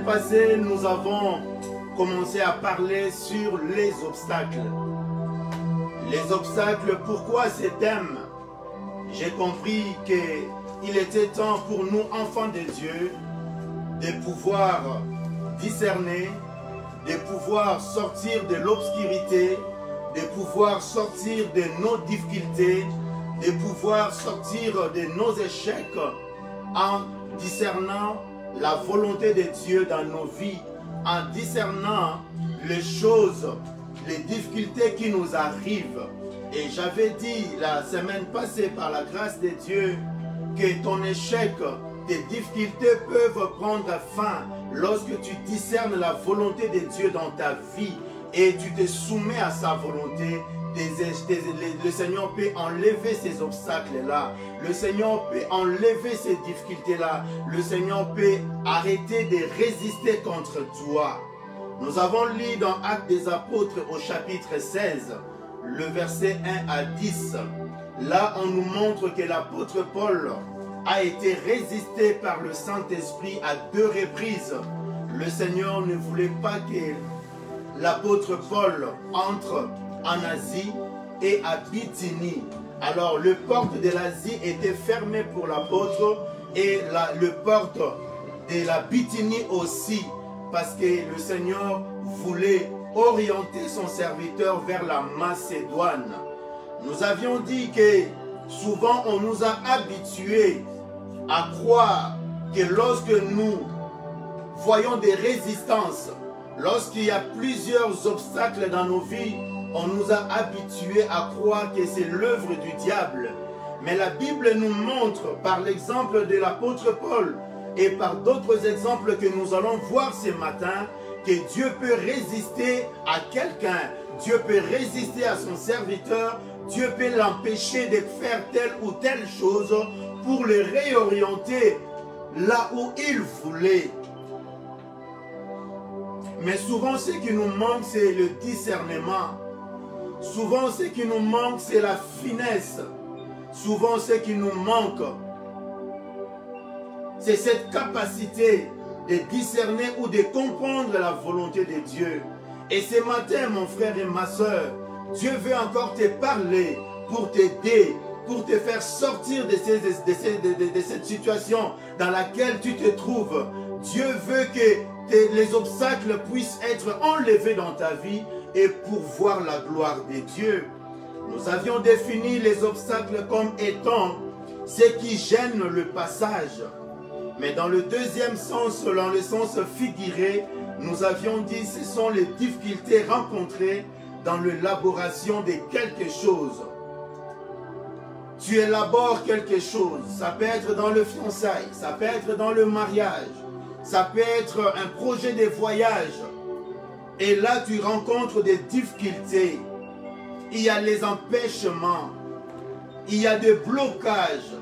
semaine passée, nous avons commencé à parler sur les obstacles. Les obstacles, pourquoi ces thèmes? J'ai compris qu'il était temps pour nous, enfants de Dieu, de pouvoir discerner, de pouvoir sortir de l'obscurité, de pouvoir sortir de nos difficultés, de pouvoir sortir de nos échecs en discernant la volonté de Dieu dans nos vies, en discernant les choses, les difficultés qui nous arrivent. Et j'avais dit la semaine passée par la grâce de Dieu que ton échec, tes difficultés peuvent prendre fin lorsque tu discernes la volonté de Dieu dans ta vie et tu te soumets à sa volonté. Le Seigneur peut enlever ces obstacles-là. Le Seigneur peut enlever ces difficultés-là. Le Seigneur peut arrêter de résister contre toi. Nous avons lu dans Actes des Apôtres au chapitre 16, le verset 1 à 10. Là, on nous montre que l'apôtre Paul a été résisté par le Saint-Esprit à 2 reprises. Le Seigneur ne voulait pas que l'apôtre Paul entre en Asie et à Bithynie. Alors, le porte de l'Asie était fermé pour l'apôtre et le porte de la Bithynie aussi, parce que le Seigneur voulait orienter son serviteur vers la Macédoine. Nous avions dit que souvent on nous a habitués à croire que lorsque nous voyons des résistances, lorsqu'il y a plusieurs obstacles dans nos vies, on nous a habitués à croire que c'est l'œuvre du diable. Mais la Bible nous montre, par l'exemple de l'apôtre Paul et par d'autres exemples que nous allons voir ce matin, que Dieu peut résister à quelqu'un, Dieu peut résister à son serviteur, Dieu peut l'empêcher de faire telle ou telle chose pour le réorienter là où il voulait. Mais souvent, ce qui nous manque, c'est le discernement. Souvent, ce qui nous manque, c'est la finesse. Souvent, ce qui nous manque, c'est cette capacité de discerner ou de comprendre la volonté de Dieu. Et ce matin, mon frère et ma soeur, Dieu veut encore te parler pour t'aider, pour te faire sortir de cette situation dans laquelle tu te trouves. Dieu veut que les obstacles puissent être enlevés dans ta vie et pour voir la gloire de Dieu. Nous avions défini les obstacles comme étant ce qui gêne le passage. Mais dans le deuxième sens, dans le sens figuré, nous avions dit que ce sont les difficultés rencontrées dans l'élaboration de quelque chose. Tu élabores quelque chose, ça peut être dans le fiançailles, ça peut être dans le mariage, ça peut être un projet de voyage. Et là, tu rencontres des difficultés. Il y a les empêchements, il y a des blocages.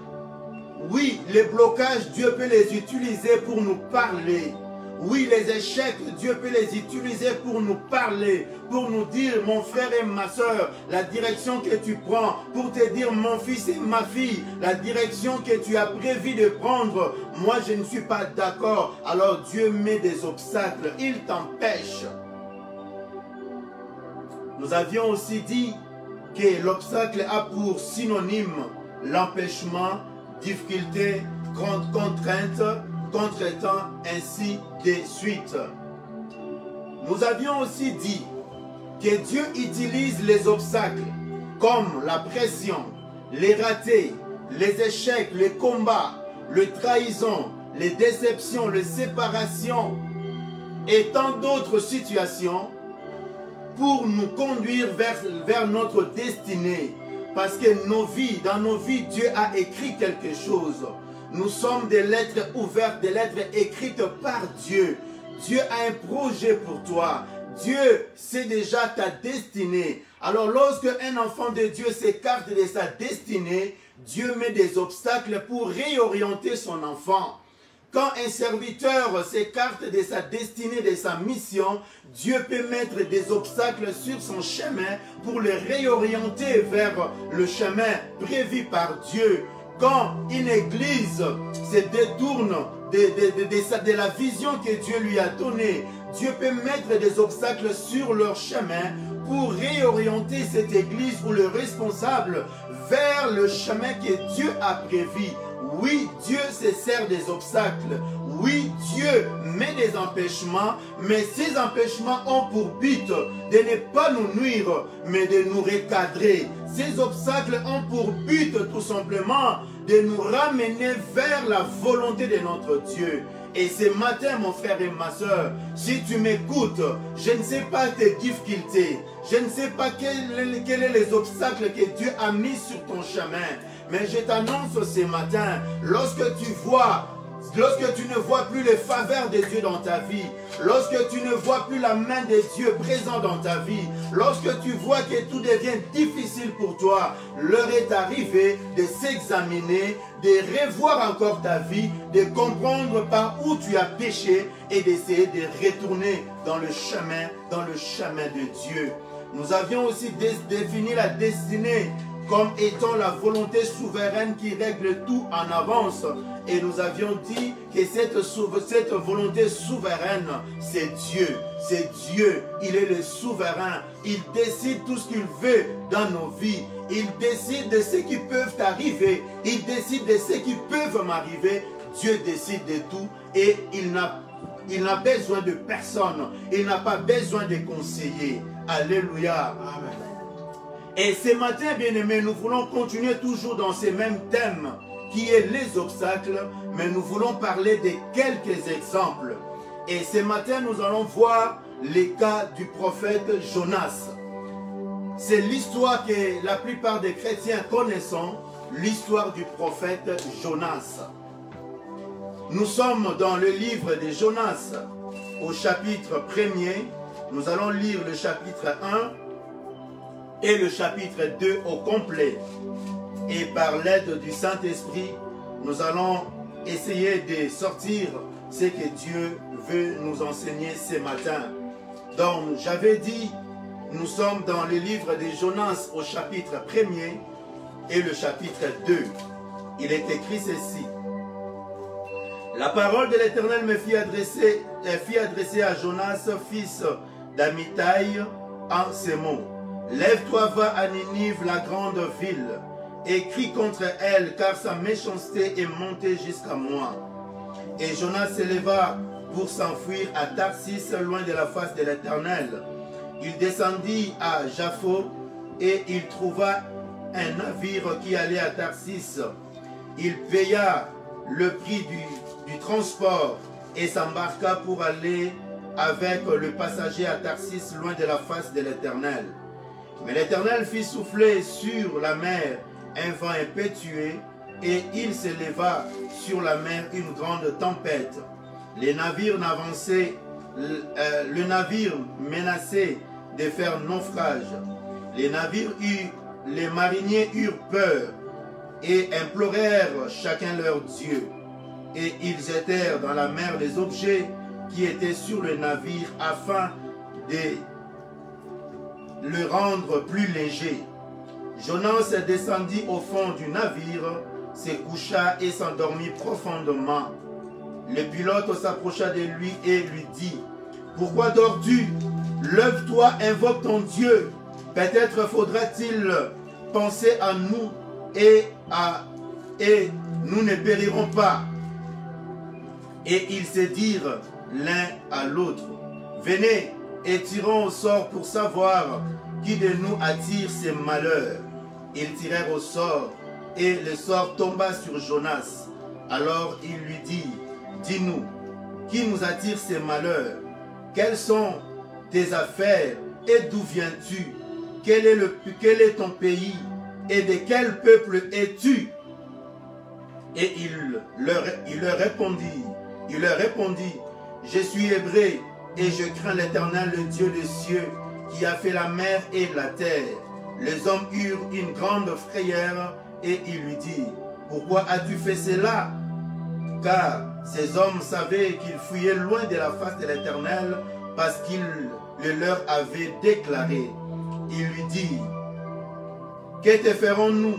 Oui, les blocages, Dieu peut les utiliser pour nous parler. Oui, les échecs, Dieu peut les utiliser pour nous parler, pour nous dire, mon frère et ma soeur, la direction que tu prends, pour te dire, mon fils et ma fille, la direction que tu as prévu de prendre, moi je ne suis pas d'accord. Alors Dieu met des obstacles, il t'empêche. Nous avions aussi dit que l'obstacle a pour synonyme l'empêchement, difficulté, contrainte, contretemps, ainsi de suite. Nous avions aussi dit que Dieu utilise les obstacles comme la pression, les ratés, les échecs, les combats, les trahisons, les déceptions, les séparations et tant d'autres situations pour nous conduire vers notre destinée. Parce que dans nos vies, Dieu a écrit quelque chose. Nous sommes des lettres ouvertes, des lettres écrites par Dieu. Dieu a un projet pour toi. Dieu sait déjà ta destinée. Alors lorsque un enfant de Dieu s'écarte de sa destinée, Dieu met des obstacles pour réorienter son enfant. Quand un serviteur s'écarte de sa destinée, de sa mission, Dieu peut mettre des obstacles sur son chemin pour le réorienter vers le chemin prévu par Dieu. quand une église se détourne de la vision que Dieu lui a donnée, Dieu peut mettre des obstacles sur leur chemin pour réorienter cette église ou le responsable vers le chemin que Dieu a prévu. Oui, Dieu se sert des obstacles. Oui, Dieu met des empêchements, mais ces empêchements ont pour but de ne pas nous nuire, mais de nous recadrer. Ces obstacles ont pour but tout simplement de nous ramener vers la volonté de notre Dieu. Et ce matin, mon frère et ma soeur, si tu m'écoutes, je ne sais pas tes difficultés, je ne sais pas quels sont les obstacles que Dieu a mis sur ton chemin, mais je t'annonce ce matin, lorsque tu ne vois plus les faveurs de Dieu dans ta vie, lorsque tu ne vois plus la main de Dieu présente dans ta vie, lorsque tu vois que tout devient difficile pour toi, l'heure est arrivée de s'examiner, de revoir encore ta vie, de comprendre par où tu as péché et d'essayer de retourner dans le chemin de Dieu. Nous avions aussi défini la destinée comme étant la volonté souveraine qui règle tout en avance. Et nous avions dit que cette volonté souveraine, c'est Dieu. C'est Dieu. Il est le souverain. Il décide tout ce qu'il veut dans nos vies. Il décide de ce qui peut arriver. Il décide de ce qui peut m'arriver. Dieu décide de tout et il n'a besoin de personne. Il n'a pas besoin de conseillers. Alléluia. Amen. Et ce matin, bien-aimés, nous voulons continuer toujours dans ces mêmes thèmes qui est les obstacles, mais nous voulons parler de quelques exemples. Et ce matin, nous allons voir les cas du prophète Jonas. C'est l'histoire que la plupart des chrétiens connaissent, l'histoire du prophète Jonas. Nous sommes dans le livre de Jonas, au chapitre 1er. Nous allons lire le chapitre 1 et le chapitre 2 au complet. Et par l'aide du Saint-Esprit, nous allons essayer de sortir ce que Dieu veut nous enseigner ce matin. Donc, j'avais dit, nous sommes dans le livre de Jonas au chapitre 1er et le chapitre 2. Il est écrit ceci. La parole de l'Éternel me fit adresser à Jonas, fils d'Amittai, en ces mots. Lève-toi, va à Ninive, la grande ville, et crie contre elle, car sa méchanceté est montée jusqu'à moi. Et Jonas s'éleva pour s'enfuir à Tarsis, loin de la face de l'Éternel. Il descendit à Jaffo, et il trouva un navire qui allait à Tarsis. Il paya le prix du transport et s'embarqua pour aller avec le passager à Tarsis, loin de la face de l'Éternel. Mais l'Éternel fit souffler sur la mer un vent impétueux, et il s'éleva sur la mer une grande tempête. Le navire menaçait de faire naufrage. Les mariniers eurent peur et implorèrent chacun leur Dieu. Et ils jetèrent dans la mer les objets qui étaient sur le navire afin de le rendre plus léger. Jonas descendit au fond du navire, se coucha et s'endormit profondément. Le pilote s'approcha de lui et lui dit, « Pourquoi dors-tu? Lève-toi, invoque ton Dieu. Peut-être faudra-t-il penser à nous et nous ne périrons pas. » Et ils se dirent l'un à l'autre, « Venez et tirons au sort pour savoir qui de nous attire ces malheurs. » Ils tirèrent au sort, et le sort tomba sur Jonas. Alors il lui dit, « Dis-nous, qui nous attire ces malheurs? Quelles sont tes affaires et d'où viens-tu? Quel est ton pays et de quel peuple es-tu? » Et il leur répondit, « Je suis hébreu et je crains l'Éternel, le Dieu des cieux, qui a fait la mer et la terre. » Les hommes eurent une grande frayeur et il lui dit, « Pourquoi as-tu fait cela? » Car ces hommes savaient qu'ils fuyaient loin de la face de l'Éternel parce qu'il le leur avait déclaré. Il lui dit, « Que te ferons-nous?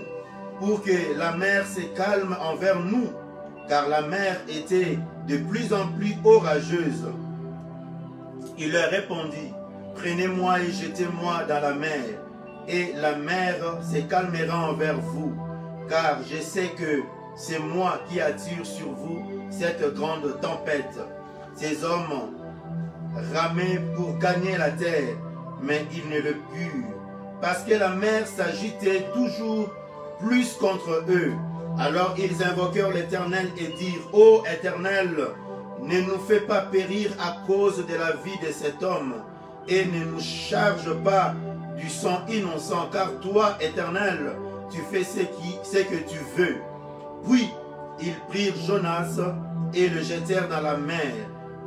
pour que la mer se calme envers nous, car la mer était de plus en plus orageuse. Il leur répondit, prenez-moi et jetez-moi dans la mer, et la mer se calmera envers vous, car je sais que c'est moi qui attire sur vous cette grande tempête. Ces hommes ramaient pour gagner la terre, mais ils ne le purent, parce que la mer s'agitait toujours plus contre eux. Alors ils invoquèrent l'Éternel et dirent, ô Éternel, ne nous fais pas périr à cause de la vie de cet homme, et ne nous charge pas du sang innocent, car toi, Éternel, tu fais ce que tu veux. Puis ils prirent Jonas et le jetèrent dans la mer,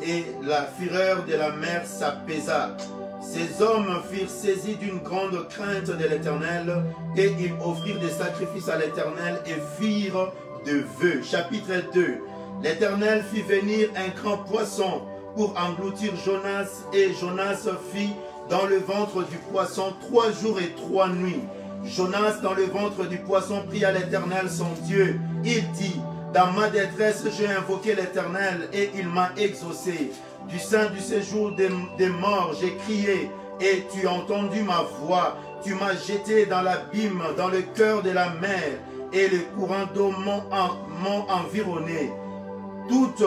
et la fureur de la mer s'apaisa. Ces hommes furent saisis d'une grande crainte de l'Éternel, et ils offrirent des sacrifices à l'Éternel et firent de vœux. Chapitre 2. L'Éternel fit venir un grand poisson pour engloutir Jonas, et Jonas fit dans le ventre du poisson 3 jours et 3 nuits. Jonas dans le ventre du poisson pria l'Éternel son Dieu. Il dit, dans ma détresse j'ai invoqué l'Éternel et il m'a exaucé. Du sein du séjour des morts j'ai crié et tu as entendu ma voix. Tu m'as jeté dans l'abîme, dans le cœur de la mer, et les courants d'eau m'ont environné. Toutes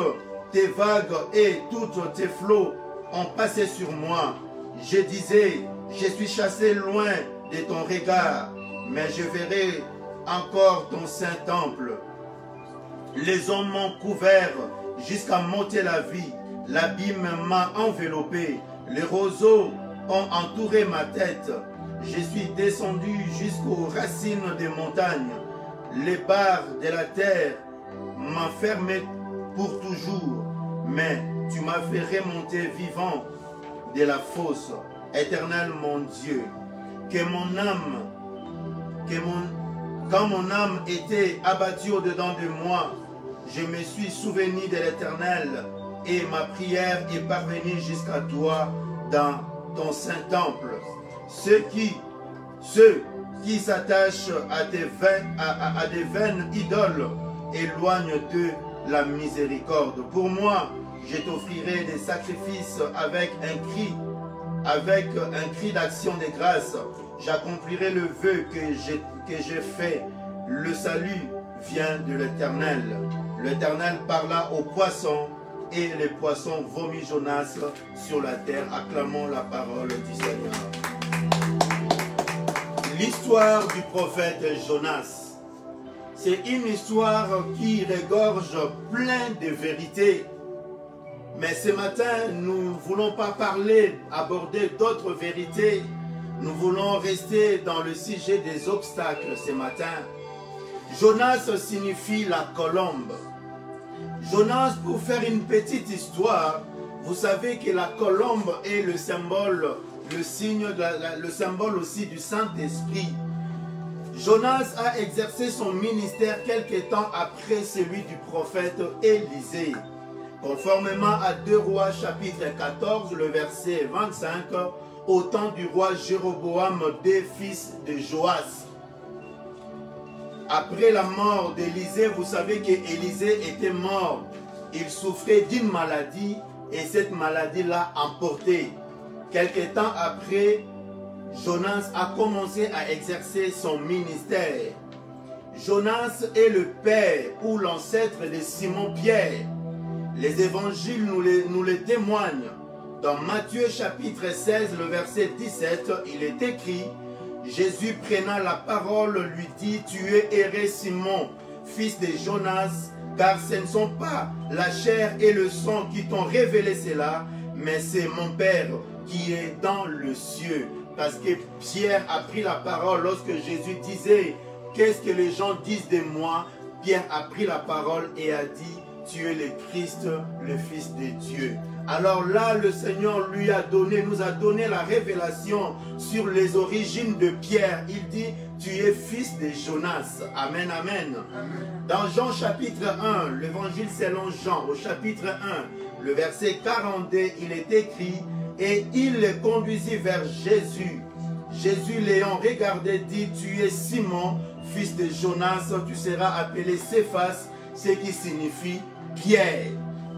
tes vagues et toutes tes flots ont passé sur moi. Je disais, je suis chassé loin de ton regard, mais je verrai encore ton saint temple. Les hommes m'ont couvert jusqu'à m'ôter la vie. L'abîme m'a enveloppé. Les roseaux ont entouré ma tête. Je suis descendu jusqu'aux racines des montagnes. Les barres de la terre m'enfermaient pour toujours. Mais tu m'as fait remonter vivant de la fosse. Éternel mon Dieu, quand mon âme était abattue au-dedans de moi, je me suis souvenu de l'Éternel et ma prière est parvenue jusqu'à toi dans ton saint temple. Ceux qui s'attachent à des vaines idoles éloignent de la miséricorde. Pour moi, je t'offrirai des sacrifices avec un cri d'action de grâce. J'accomplirai le vœu que j'ai fait. Le salut vient de l'Éternel. L'Éternel parla aux poissons et les poissons vomit Jonas sur la terre. Acclamons la parole du Seigneur. L'histoire du prophète Jonas. C'est une histoire qui regorge plein de vérités. Mais ce matin, nous ne voulons pas aborder d'autres vérités. Nous voulons rester dans le sujet des obstacles ce matin. Jonas signifie la colombe. Jonas, pour faire une petite histoire, vous savez que la colombe est le symbole, le symbole aussi du Saint-Esprit. Jonas a exercé son ministère quelque temps après celui du prophète Élisée. Conformément à 2 Rois chapitre 14, le verset 25, au temps du roi Jéroboam II, fils de Joas. Après la mort d'Élisée, vous savez qu'Élisée était mort. Il souffrait d'une maladie et cette maladie l'a emporté. Quelque temps après, Jonas a commencé à exercer son ministère. Jonas est le père ou l'ancêtre de Simon-Pierre. Les évangiles nous le témoignent. Dans Matthieu chapitre 16, le verset 17, il est écrit, Jésus prenant la parole lui dit, tu es erré Simon, fils de Jonas, car ce ne sont pas la chair et le sang qui t'ont révélé cela, mais c'est mon Père qui est dans le ciel. Parce que Pierre a pris la parole lorsque Jésus disait, qu'est-ce que les gens disent de moi? Pierre a pris la parole et a dit, tu es le Christ, le Fils de Dieu. Alors là, le Seigneur nous a donné la révélation sur les origines de Pierre. Il dit, tu es fils de Jonas. Amen, amen. Dans Jean chapitre 1, l'évangile selon Jean, au chapitre 1, le verset 42, il est écrit, et il les conduisit vers Jésus. Jésus l'ayant regardé dit, tu es Simon, fils de Jonas, tu seras appelé Céphas, ce qui signifie Pierre.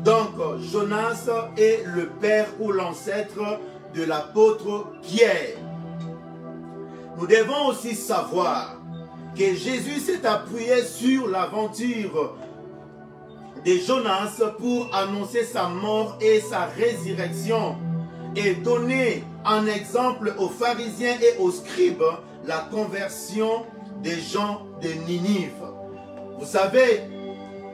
Donc, Jonas est le père ou l'ancêtre de l'apôtre Pierre. Nous devons aussi savoir que Jésus s'est appuyé sur l'aventure de Jonas pour annoncer sa mort et sa résurrection et donner un exemple aux pharisiens et aux scribes la conversion des gens de Ninive. Vous savez,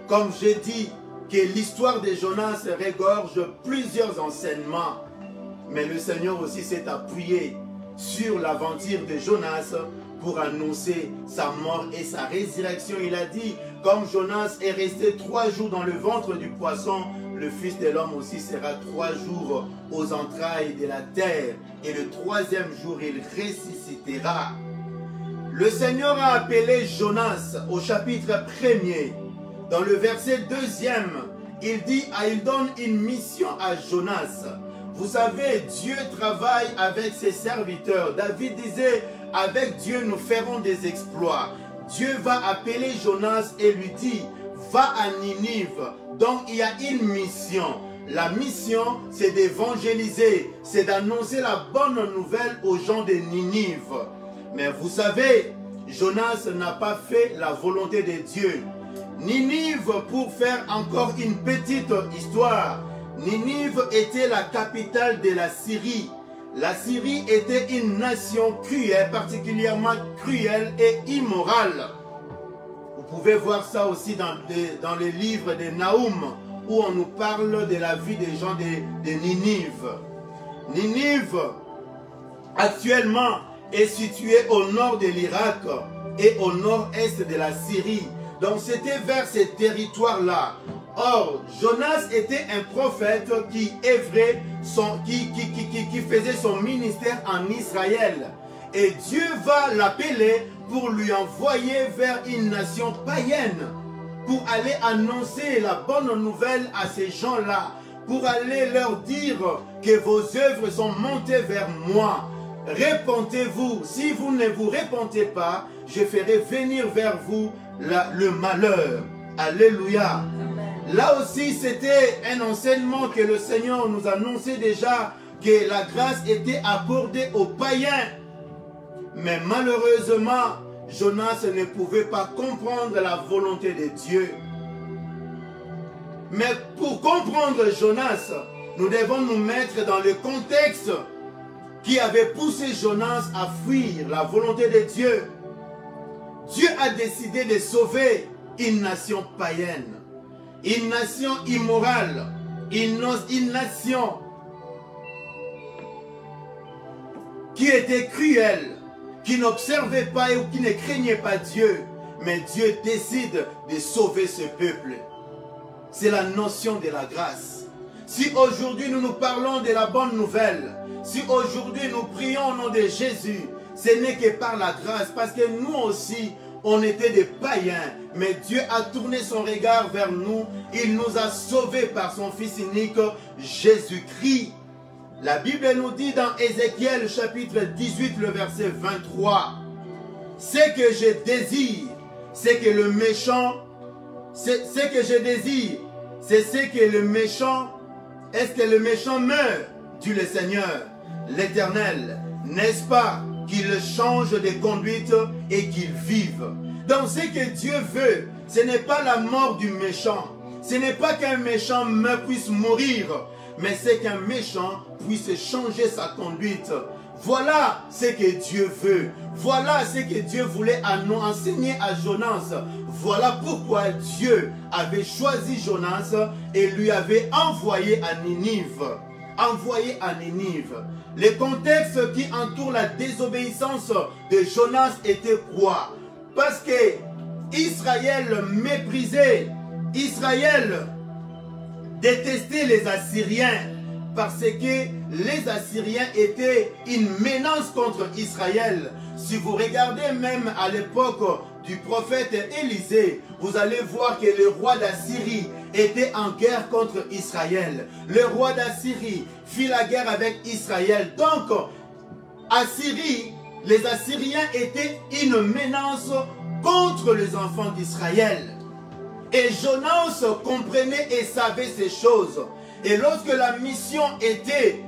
comme j'ai dit, que l'histoire de Jonas regorge plusieurs enseignements, mais le Seigneur aussi s'est appuyé sur l'aventure de Jonas pour annoncer sa mort et sa résurrection. Il a dit, comme Jonas est resté 3 jours dans le ventre du poisson, le Fils de l'homme aussi sera 3 jours aux entrailles de la terre, et le 3e jour il ressuscitera. Le Seigneur a appelé Jonas au chapitre 1er. Dans le verset 2e, il dit, il donne une mission à Jonas. Vous savez, Dieu travaille avec ses serviteurs. David disait, avec Dieu nous ferons des exploits. Dieu va appeler Jonas et lui dit, va à Ninive. Donc il y a une mission. La mission, c'est d'évangéliser, c'est d'annoncer la bonne nouvelle aux gens de Ninive. Mais vous savez, Jonas n'a pas fait la volonté de Dieu. Ninive, pour faire encore une petite histoire, Ninive était la capitale de la Syrie. La Syrie était une nation cruelle, particulièrement cruelle et immorale. Vous pouvez voir ça aussi dans les livres de Naoum, où on nous parle de la vie des gens de Ninive. Ninive, actuellement, est située au nord de l'Irak et au nord-est de la Syrie. Donc c'était vers ces territoires-là. Or, Jonas était un prophète qui œuvrait, qui faisait son ministère en Israël. Et Dieu va l'appeler pour lui envoyer vers une nation païenne, pour aller annoncer la bonne nouvelle à ces gens-là, pour aller leur dire que vos œuvres sont montées vers moi. Repentez-vous. Si vous ne vous repentez pas, je ferai venir vers vous le malheur. Alléluia. Là aussi, c'était un enseignement que le Seigneur nous annonçait déjà, que la grâce était accordée aux païens. Mais malheureusement, Jonas ne pouvait pas comprendre la volonté de Dieu. Mais pour comprendre Jonas, nous devons nous mettre dans le contexte qui avait poussé Jonas à fuir la volonté de Dieu. Dieu a décidé de sauver une nation païenne, une nation immorale, une nation qui était cruelle, qui n'observait pas ou qui ne craignait pas Dieu. Mais Dieu décide de sauver ce peuple. C'est la notion de la grâce. Si aujourd'hui nous parlons de la bonne nouvelle, si aujourd'hui nous prions au nom de Jésus, ce n'est que par la grâce, parce que nous aussi, on était des païens, mais Dieu a tourné son regard vers nous. Il nous a sauvés par son Fils unique, Jésus-Christ. La Bible nous dit dans Ézéchiel chapitre 18, le verset 23, « Ce que je désire, c'est que le méchant, c'est ce que je désire, c'est ce que le méchant, est-ce que le méchant meurt, dit le Seigneur, l'Éternel, n'est-ce pas qu'il change de conduite et qu'il vive. » Donc ce que Dieu veut, ce n'est pas la mort du méchant, ce n'est pas qu'un méchant puisse mourir, mais c'est qu'un méchant puisse changer sa conduite. Voilà ce que Dieu veut. Voilà ce que Dieu voulait enseigner à Jonas. Voilà pourquoi Dieu avait choisi Jonas et lui avait envoyé à Ninive. Envoyé à Ninive. Le contexte qui entoure la désobéissance de Jonas était quoi? Parce que Israël méprisait, Israël détestait les Assyriens, parce que les Assyriens étaient une menace contre Israël. Si vous regardez même à l'époque du prophète Élisée, vous allez voir que le roi d'Assyrie était en guerre contre Israël. Le roi d'Assyrie fit la guerre avec Israël. Donc, Assyrie, les Assyriens étaient une menace contre les enfants d'Israël. Et Jonas comprenait et savait ces choses. Et lorsque la mission était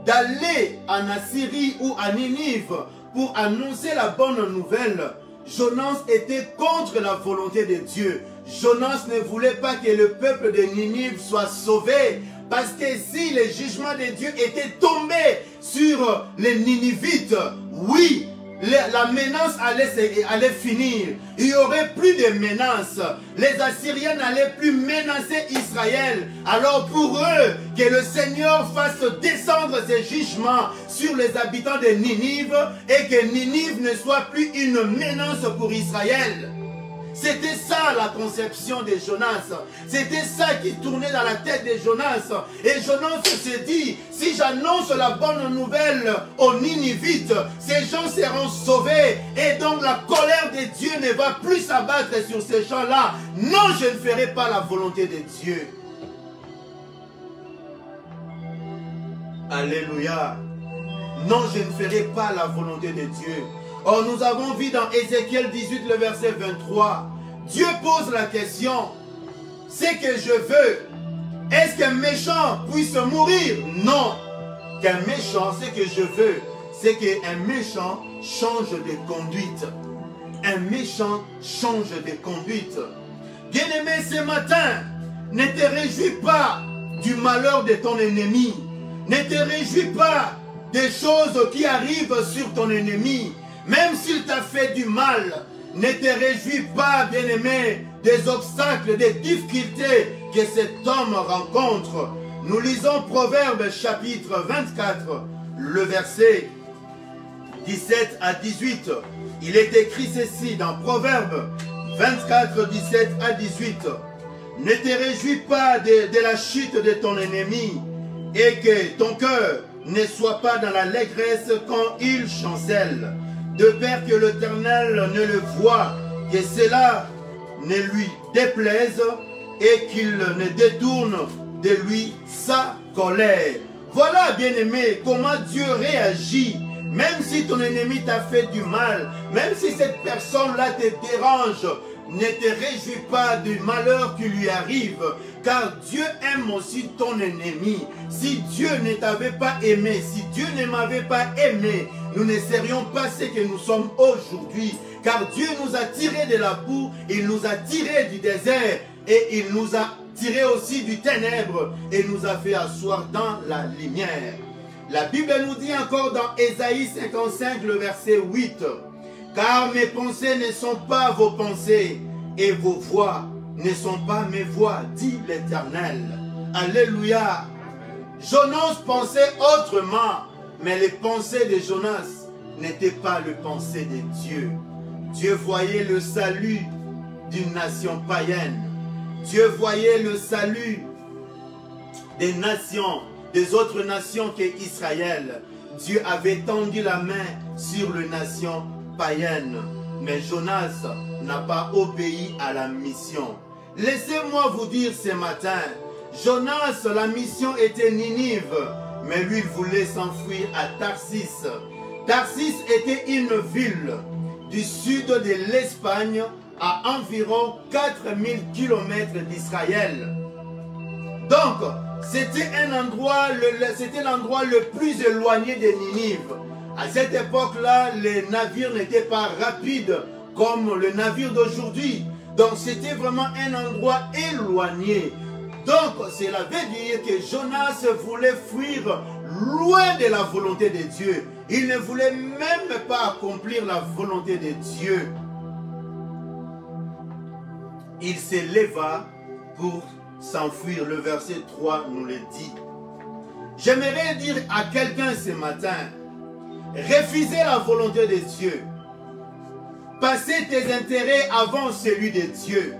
d'aller en Assyrie ou à Ninive pour annoncer la bonne nouvelle, Jonas était contre la volonté de Dieu. Jonas ne voulait pas que le peuple de Ninive soit sauvé. Parce que si les jugements de Dieu étaient tombés sur les Ninivites, oui, la menace allait finir. Il n'y aurait plus de menaces. Les Assyriens n'allaient plus menacer Israël. Alors pour eux, que le Seigneur fasse descendre ses jugements sur les habitants de Ninive et que Ninive ne soit plus une menace pour Israël. C'était ça la conception de Jonas. C'était ça qui tournait dans la tête de Jonas. Et Jonas se dit, si j'annonce la bonne nouvelle aux Ninivites, ces gens seront sauvés. Et donc la colère de Dieu ne va plus s'abattre sur ces gens-là. Non, je ne ferai pas la volonté de Dieu. Alléluia. Non, je ne ferai pas la volonté de Dieu. Or, nous avons vu dans Ézéchiel 18, le verset 23, Dieu pose la question, c'est que je veux, est-ce qu'un méchant puisse mourir? Non. Qu'un méchant, ce que je veux, c'est qu'un méchant change de conduite. Un méchant change de conduite. Bien-aimé, ce matin, ne te réjouis pas du malheur de ton ennemi. Ne te réjouis pas des choses qui arrivent sur ton ennemi. Même s'il t'a fait du mal, ne te réjouis pas, bien-aimé, des obstacles, des difficultés que cet homme rencontre. Nous lisons Proverbes chapitre 24, le verset 17 à 18. Il est écrit ceci dans Proverbes 24, 17 à 18. Ne te réjouis pas de la chute de ton ennemi et que ton cœur ne soit pas dans l'allégresse quand il chancelle. De peur que l'Éternel ne le voie, que cela ne lui déplaise et qu'il ne détourne de lui sa colère. Voilà, bien-aimé, comment Dieu réagit. Même si ton ennemi t'a fait du mal, même si cette personne-là te dérange, ne te réjouis pas du malheur qui lui arrive, car Dieu aime aussi ton ennemi. Si Dieu ne t'avait pas aimé, si Dieu ne m'avait pas aimé, nous ne serions pas ce que nous sommes aujourd'hui. Car Dieu nous a tirés de la boue, il nous a tirés du désert et il nous a tirés aussi du ténèbre et nous a fait asseoir dans la lumière. La Bible nous dit encore dans Ésaïe 55, le verset 8, « Car mes pensées ne sont pas vos pensées, et vos voix ne sont pas mes voix, dit l'Éternel. » Alléluia. Jonas pensait autrement, mais les pensées de Jonas n'étaient pas les pensées de Dieu. Dieu voyait le salut d'une nation païenne. Dieu voyait le salut des nations, des autres nations qu'Israël. Dieu avait tendu la main sur les nations païennes. Mais Jonas n'a pas obéi à la mission. Laissez-moi vous dire ce matin, Jonas, la mission était Ninive, mais lui il voulait s'enfuir à Tarsis. Tarsis était une ville du sud de l'Espagne à environ 4000 km d'Israël. Donc, c'était l'endroit le plus éloigné de Ninive. À cette époque-là, les navires n'étaient pas rapides comme le navire d'aujourd'hui. Donc, c'était vraiment un endroit éloigné. Donc, cela veut dire que Jonas voulait fuir loin de la volonté de Dieu. Il ne voulait même pas accomplir la volonté de Dieu. Il se leva pour s'enfuir. Le verset 3 nous le dit. J'aimerais dire à quelqu'un ce matin, refusez la volonté de Dieu. Passez tes intérêts avant celui de Dieu.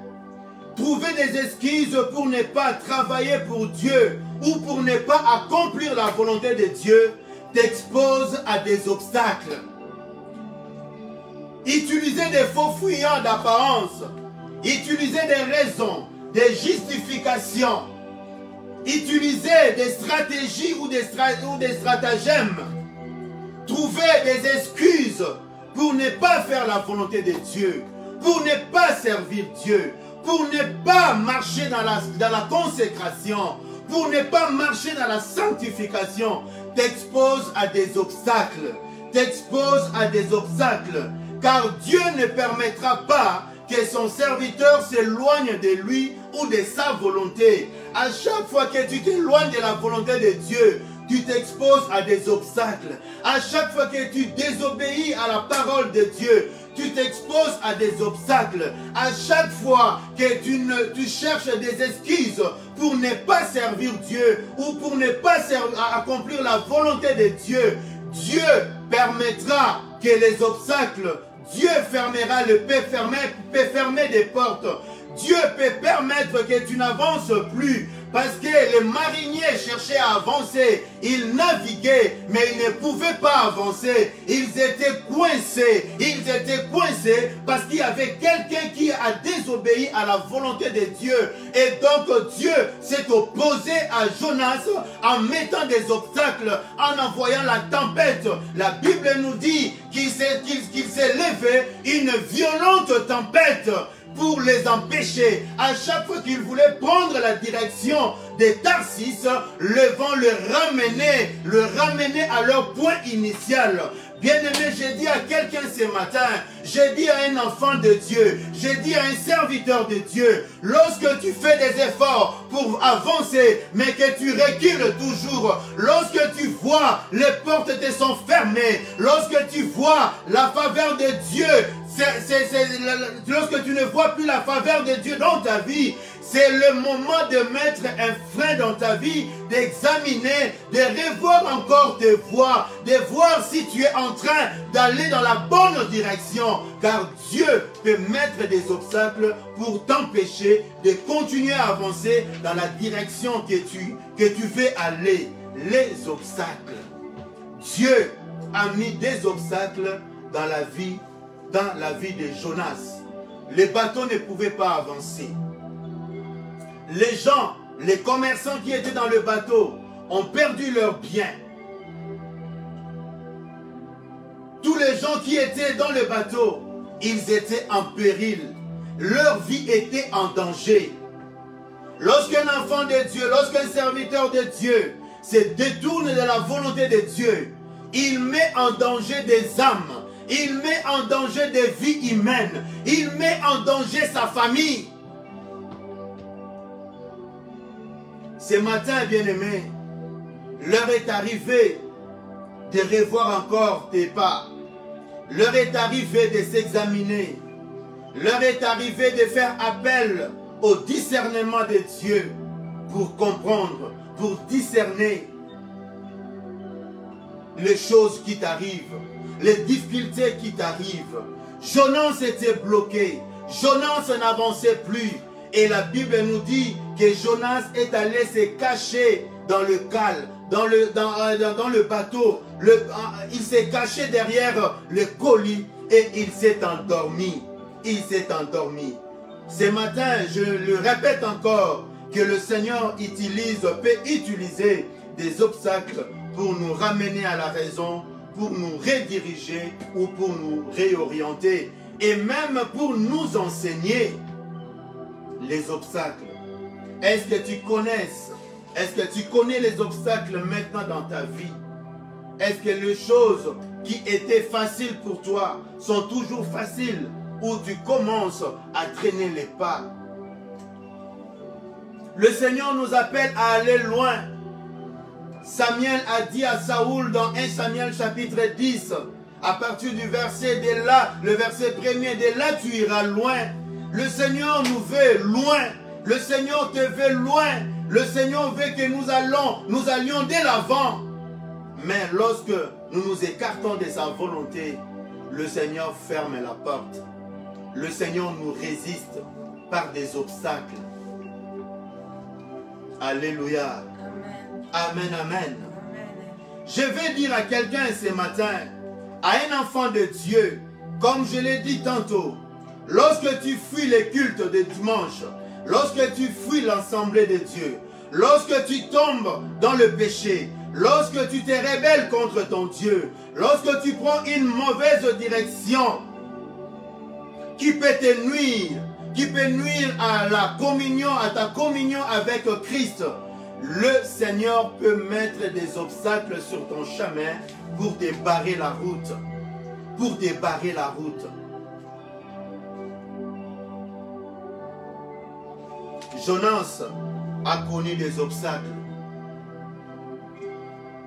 Trouver des excuses pour ne pas travailler pour Dieu ou pour ne pas accomplir la volonté de Dieu t'expose à des obstacles. Utiliser des faux fuyants d'apparence, utiliser des raisons, des justifications, utiliser des stratégies ou des stratagèmes, trouver des excuses pour ne pas faire la volonté de Dieu, pour ne pas servir Dieu, pour ne pas marcher dans la consécration, pour ne pas marcher dans la sanctification, t'exposes à des obstacles. T'exposes à des obstacles. Car Dieu ne permettra pas que son serviteur s'éloigne de lui ou de sa volonté. À chaque fois que tu t'éloignes de la volonté de Dieu, tu t'exposes à des obstacles. À chaque fois que tu désobéis à la parole de Dieu, tu t'exposes à des obstacles. À chaque fois que tu cherches des excuses pour ne pas servir Dieu ou pour ne pas accomplir la volonté de Dieu, Dieu permettra que les obstacles, Dieu fermera peut fermer des portes. Dieu peut permettre que tu n'avances plus. Parce que les mariniers cherchaient à avancer. Ils naviguaient, mais ils ne pouvaient pas avancer. Ils étaient coincés. Ils étaient coincés parce qu'il y avait quelqu'un qui a désobéi à la volonté de Dieu. Et donc Dieu s'est opposé à Jonas en mettant des obstacles, en envoyant la tempête. La Bible nous dit qu'il s'est levé une violente tempête pour les empêcher. À chaque fois qu'ils voulaient prendre la direction des Tarsis, le vent le ramenait à leur point initial. Bien-aimé, j'ai dit à quelqu'un ce matin, j'ai dit à un enfant de Dieu, j'ai dit à un serviteur de Dieu, lorsque tu fais des efforts pour avancer, mais que tu recules toujours, lorsque tu vois les portes te sont fermées, lorsque tu vois la faveur de Dieu, lorsque tu ne vois plus la faveur de Dieu dans ta vie, c'est le moment de mettre un frein dans ta vie, d'examiner, de revoir encore tes voies, de voir si tu es en train d'aller dans la bonne direction. Car Dieu peut mettre des obstacles pour t'empêcher de continuer à avancer dans la direction que tu veux aller. Les obstacles. Dieu a mis des obstacles dans la vie de Jonas. Les bateaux ne pouvaient pas avancer. Les gens, les commerçants qui étaient dans le bateau ont perdu leurs biens. Tous les gens qui étaient dans le bateau, ils étaient en péril. Leur vie était en danger. Lorsqu'un enfant de Dieu, lorsqu'un serviteur de Dieu se détourne de la volonté de Dieu, il met en danger des âmes. Il met en danger des vies humaines. Il met en danger sa famille. Ce matin, bien-aimé, l'heure est arrivée de revoir encore tes pas. L'heure est arrivée de s'examiner. L'heure est arrivée de faire appel au discernement de Dieu pour comprendre, pour discerner les choses qui t'arrivent, les difficultés qui t'arrivent. Jonas était bloqué. Jonas n'avançait plus. Et la Bible nous dit que Jonas est allé se cacher dans le cale, dans le bateau. Il s'est caché derrière le colis et il s'est endormi. Il s'est endormi. Ce matin, je le répète encore, que le Seigneur peut utiliser des obstacles pour nous ramener à la raison, pour nous rediriger ou pour nous réorienter et même pour nous enseigner. Les obstacles. Est-ce que tu connais les obstacles maintenant dans ta vie? Est-ce que les choses qui étaient faciles pour toi sont toujours faciles ou tu commences à traîner les pas? Le Seigneur nous appelle à aller loin. Samuel a dit à Saoul dans 1 Samuel chapitre 10, à partir du verset de là, le verset 1er, de là tu iras loin. Le Seigneur nous veut loin. Le Seigneur te veut loin. Le Seigneur veut que nous allions de l'avant. Mais lorsque nous nous écartons de sa volonté, le Seigneur ferme la porte. Le Seigneur nous résiste par des obstacles. Alléluia. Amen, amen. Amen. Je vais dire à quelqu'un ce matin, à un enfant de Dieu, comme je l'ai dit tantôt, lorsque tu fuis les cultes de dimanche, lorsque tu fuis l'assemblée de Dieu, lorsque tu tombes dans le péché, lorsque tu te rebelles contre ton Dieu, lorsque tu prends une mauvaise direction qui peut te nuire, qui peut nuire à la communion, à ta communion avec Christ, le Seigneur peut mettre des obstacles sur ton chemin pour te barrer la route. Pour te barrer la route. Jonas a connu des obstacles.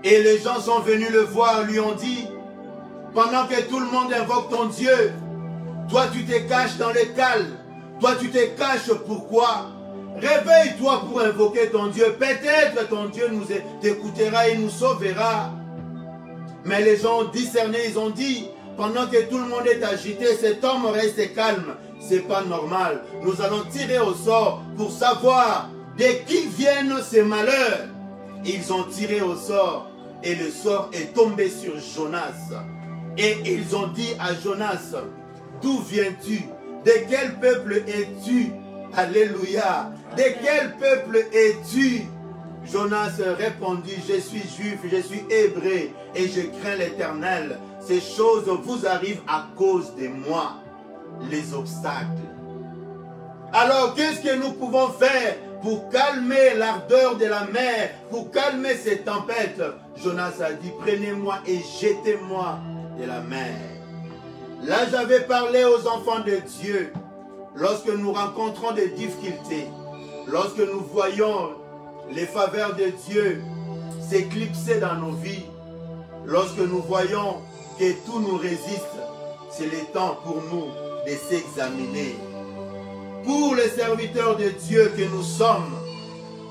Et les gens sont venus le voir, lui ont dit, pendant que tout le monde invoque ton Dieu, toi tu te caches dans les cales. Toi tu te caches pourquoi? Réveille-toi pour invoquer ton Dieu. Peut-être ton Dieu nous t'écoutera et nous sauvera. Mais les gens ont discerné, ils ont dit, pendant que tout le monde est agité, cet homme reste calme. C'est pas normal. Nous allons tirer au sort pour savoir de qui viennent ces malheurs. Ils ont tiré au sort et le sort est tombé sur Jonas. Et ils ont dit à Jonas, d'où viens-tu? De quel peuple es-tu? Alléluia. De quel peuple es-tu? Jonas répondit, je suis juif, je suis hébreu et je crains l'Éternel. Ces choses vous arrivent à cause de moi. Les obstacles. Alors qu'est-ce que nous pouvons faire pour calmer l'ardeur de la mer, pour calmer ces tempêtes? Jonas a dit, prenez-moi et jetez-moi de la mer. Là j'avais parlé aux enfants de Dieu, lorsque nous rencontrons des difficultés, lorsque nous voyons les faveurs de Dieu s'éclipser dans nos vies, lorsque nous voyons que tout nous résiste, c'est le temps pour nous de s'examiner. Pour les serviteurs de Dieu que nous sommes,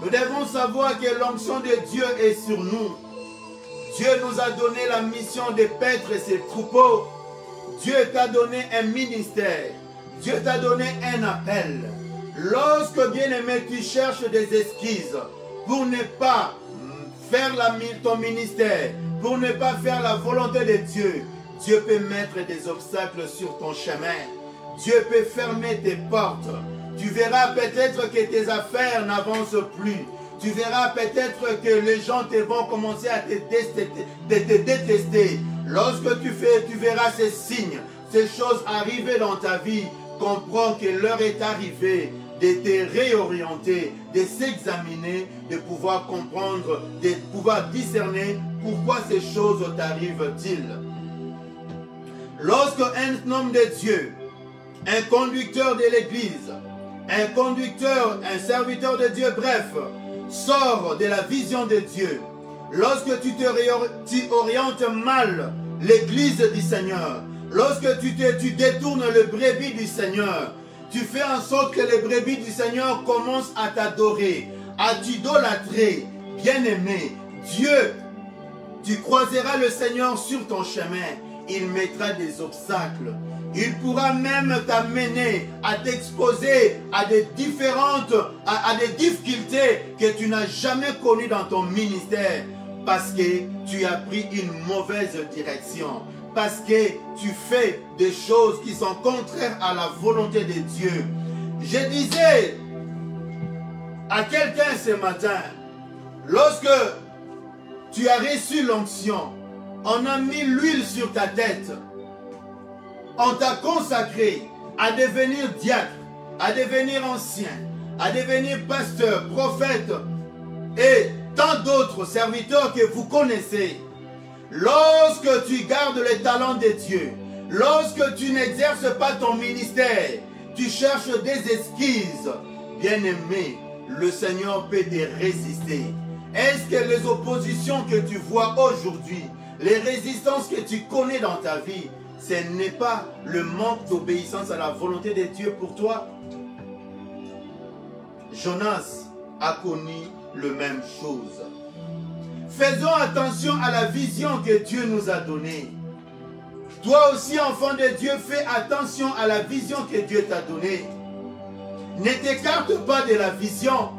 nous devons savoir que l'onction de Dieu est sur nous. Dieu nous a donné la mission de paître ses troupeaux. Dieu t'a donné un ministère. Dieu t'a donné un appel. Lorsque, bien-aimé, tu cherches des excuses pour ne pas faire ton ministère, pour ne pas faire la volonté de Dieu, Dieu peut mettre des obstacles sur ton chemin. Dieu peut fermer tes portes. Tu verras peut-être que tes affaires n'avancent plus. Tu verras peut-être que les gens vont commencer à te détester. Lorsque tu verras ces signes, ces choses arriver dans ta vie, comprends que l'heure est arrivée de te réorienter, de s'examiner, de pouvoir comprendre, de pouvoir discerner pourquoi ces choses t'arrivent-ils. Lorsque un homme de Dieu, un conducteur de l'église, un conducteur, un serviteur de Dieu, bref, sort de la vision de Dieu, lorsque tu orientes mal l'église du Seigneur, lorsque tu détournes le brebis du Seigneur, tu fais en sorte que les brebis du Seigneur commencent à t'adorer, à t'idolâtrer, bien-aimé, Dieu, tu croiseras le Seigneur sur ton chemin, il mettra des obstacles. Il pourra même t'amener à t'exposer à des difficultés que tu n'as jamais connues dans ton ministère parce que tu as pris une mauvaise direction, parce que tu fais des choses qui sont contraires à la volonté de Dieu. Je disais à quelqu'un ce matin, lorsque tu as reçu l'onction, on a mis l'huile sur ta tête, on t'a consacré à devenir diacre, à devenir ancien, à devenir pasteur, prophète et tant d'autres serviteurs que vous connaissez. Lorsque tu gardes les talents de Dieu, lorsque tu n'exerces pas ton ministère, tu cherches des excuses, bien-aimé, le Seigneur peut te résister. Est-ce que les oppositions que tu vois aujourd'hui, les résistances que tu connais dans ta vie, ce n'est pas le manque d'obéissance à la volonté de Dieu pour toi? Jonas a connu la même chose. Faisons attention à la vision que Dieu nous a donnée. Toi aussi, enfant de Dieu, fais attention à la vision que Dieu t'a donnée. Ne t'écarte pas de la vision,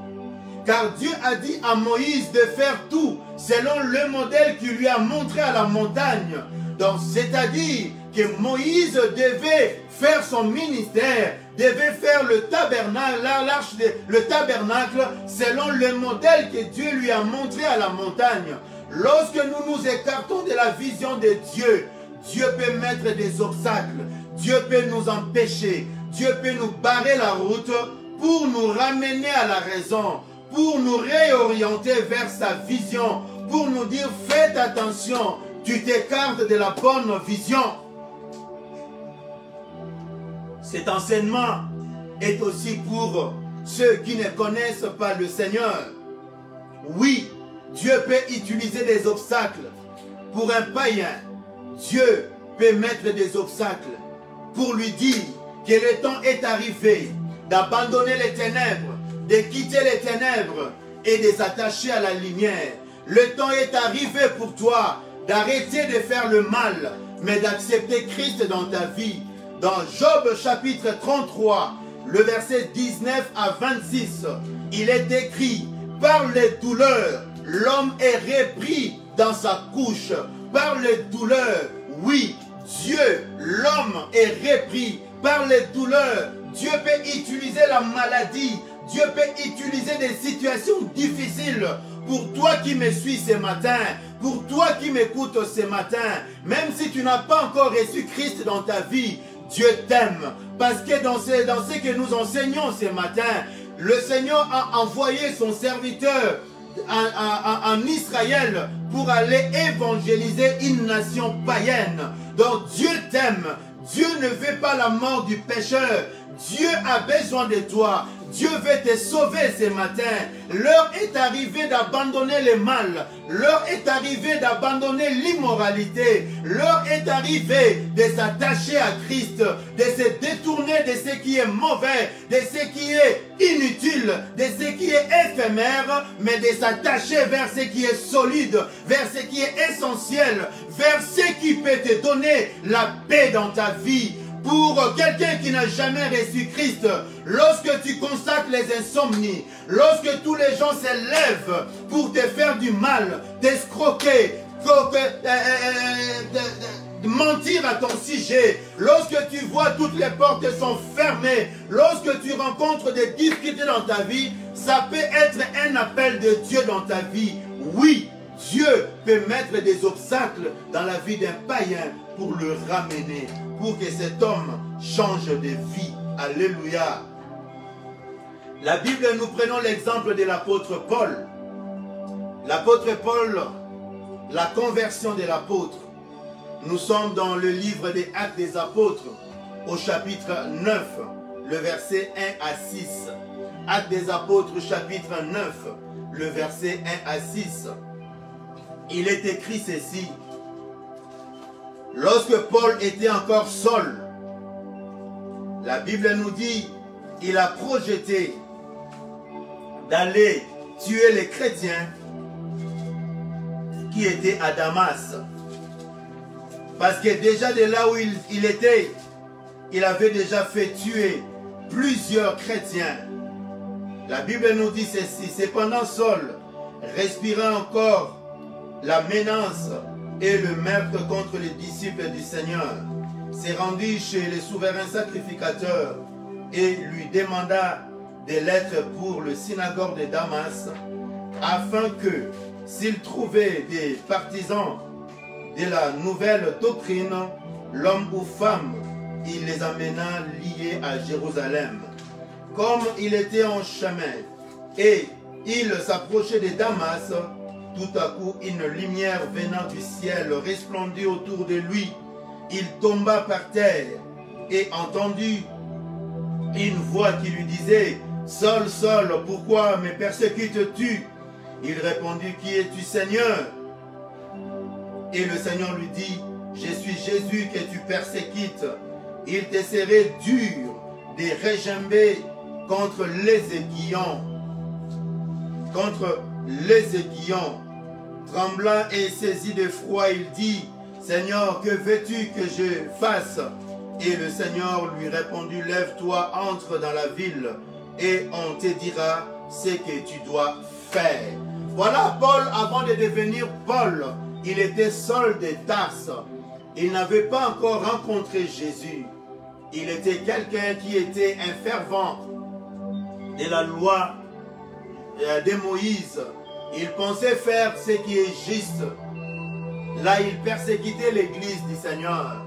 car Dieu a dit à Moïse de faire tout selon le modèle qu'il lui a montré à la montagne. Donc, c'est-à-dire que Moïse devait faire son ministère, devait faire le tabernacle, le tabernacle selon le modèle que Dieu lui a montré à la montagne. Lorsque nous nous écartons de la vision de Dieu, Dieu peut mettre des obstacles, Dieu peut nous empêcher, Dieu peut nous barrer la route pour nous ramener à la raison, pour nous réorienter vers sa vision, pour nous dire faites attention, tu t'écartes de la bonne vision. Cet enseignement est aussi pour ceux qui ne connaissent pas le Seigneur. Oui, Dieu peut utiliser des obstacles. Pour un païen, Dieu peut mettre des obstacles pour lui dire que le temps est arrivé d'abandonner les ténèbres, de quitter les ténèbres et de s'attacher à la lumière. Le temps est arrivé pour toi d'arrêter de faire le mal, mais d'accepter Christ dans ta vie. Dans Job chapitre 33, le verset 19 à 26, il est écrit: par les douleurs, l'homme est repris dans sa couche. Par les douleurs, oui, Dieu, l'homme est repris. Par les douleurs, Dieu peut utiliser la maladie. Dieu peut utiliser des situations difficiles. Pour toi qui me suis ce matin, pour toi qui m'écoutes ce matin, même si tu n'as pas encore reçu Christ dans ta vie, Dieu t'aime. Parce que dans ce que nous enseignons ce matin, le Seigneur a envoyé son serviteur en Israël pour aller évangéliser une nation païenne. Donc Dieu t'aime. Dieu ne veut pas la mort du pécheur. Dieu a besoin de toi. Dieu veut te sauver ce matin. L'heure est arrivée d'abandonner le mal. L'heure est arrivée d'abandonner l'immoralité. L'heure est arrivée de s'attacher à Christ, de se détourner de ce qui est mauvais, de ce qui est inutile, de ce qui est éphémère, mais de s'attacher vers ce qui est solide, vers ce qui est essentiel, vers ce qui peut te donner la paix dans ta vie. Pour quelqu'un qui n'a jamais reçu Christ, lorsque tu constates les insomnies, lorsque tous les gens se lèvent pour te faire du mal, t'escroquer, mentir à ton sujet, lorsque tu vois toutes les portes sont fermées, lorsque tu rencontres des difficultés dans ta vie, ça peut être un appel de Dieu dans ta vie. Oui, Dieu peut mettre des obstacles dans la vie d'un païen pour le ramener, pour que cet homme change de vie. Alléluia. La Bible, nous prenons l'exemple de l'apôtre Paul. L'apôtre Paul, la conversion de l'apôtre. Nous sommes dans le livre des Actes des Apôtres, au chapitre 9, le verset 1 à 6. Actes des Apôtres, chapitre 9, le verset 1 à 6. Il est écrit ceci: lorsque Paul était encore seul, la Bible nous dit, il a projeté d'aller tuer les chrétiens qui étaient à Damas. Parce que déjà de là où il était, il avait déjà fait tuer plusieurs chrétiens. La Bible nous dit ceci: cependant Saul, respirant encore la menace et le meurtre contre les disciples du Seigneur, s'est rendu chez le souverain sacrificateur et lui demanda des lettres pour le synagogue de Damas, afin que, s'il trouvait des partisans de la nouvelle doctrine, l'homme ou femme, il les amena liés à Jérusalem. Comme il était en chemin et il s'approchait de Damas, tout à coup une lumière venant du ciel resplendit autour de lui. Il tomba par terre et entendit une voix qui lui disait: Saul, Saul, pourquoi me persécutes-tu? Il répondit: Qui es-tu, Seigneur? Et le Seigneur lui dit: Je suis Jésus que tu persécutes. Il te serait dur de regimber contre les aiguillons. Contre les aiguillons. Tremblant et saisi de froid, il dit: Seigneur, que veux-tu que je fasse? Et le Seigneur lui répondit: Lève-toi, entre dans la ville, et on te dira ce que tu dois faire. Voilà Paul avant de devenir Paul. Il était Saul de Tarse. Il n'avait pas encore rencontré Jésus. Il était quelqu'un qui était un fervent de la loi de Moïse. Il pensait faire ce qui est juste. Là, il persécutait l'église du Seigneur.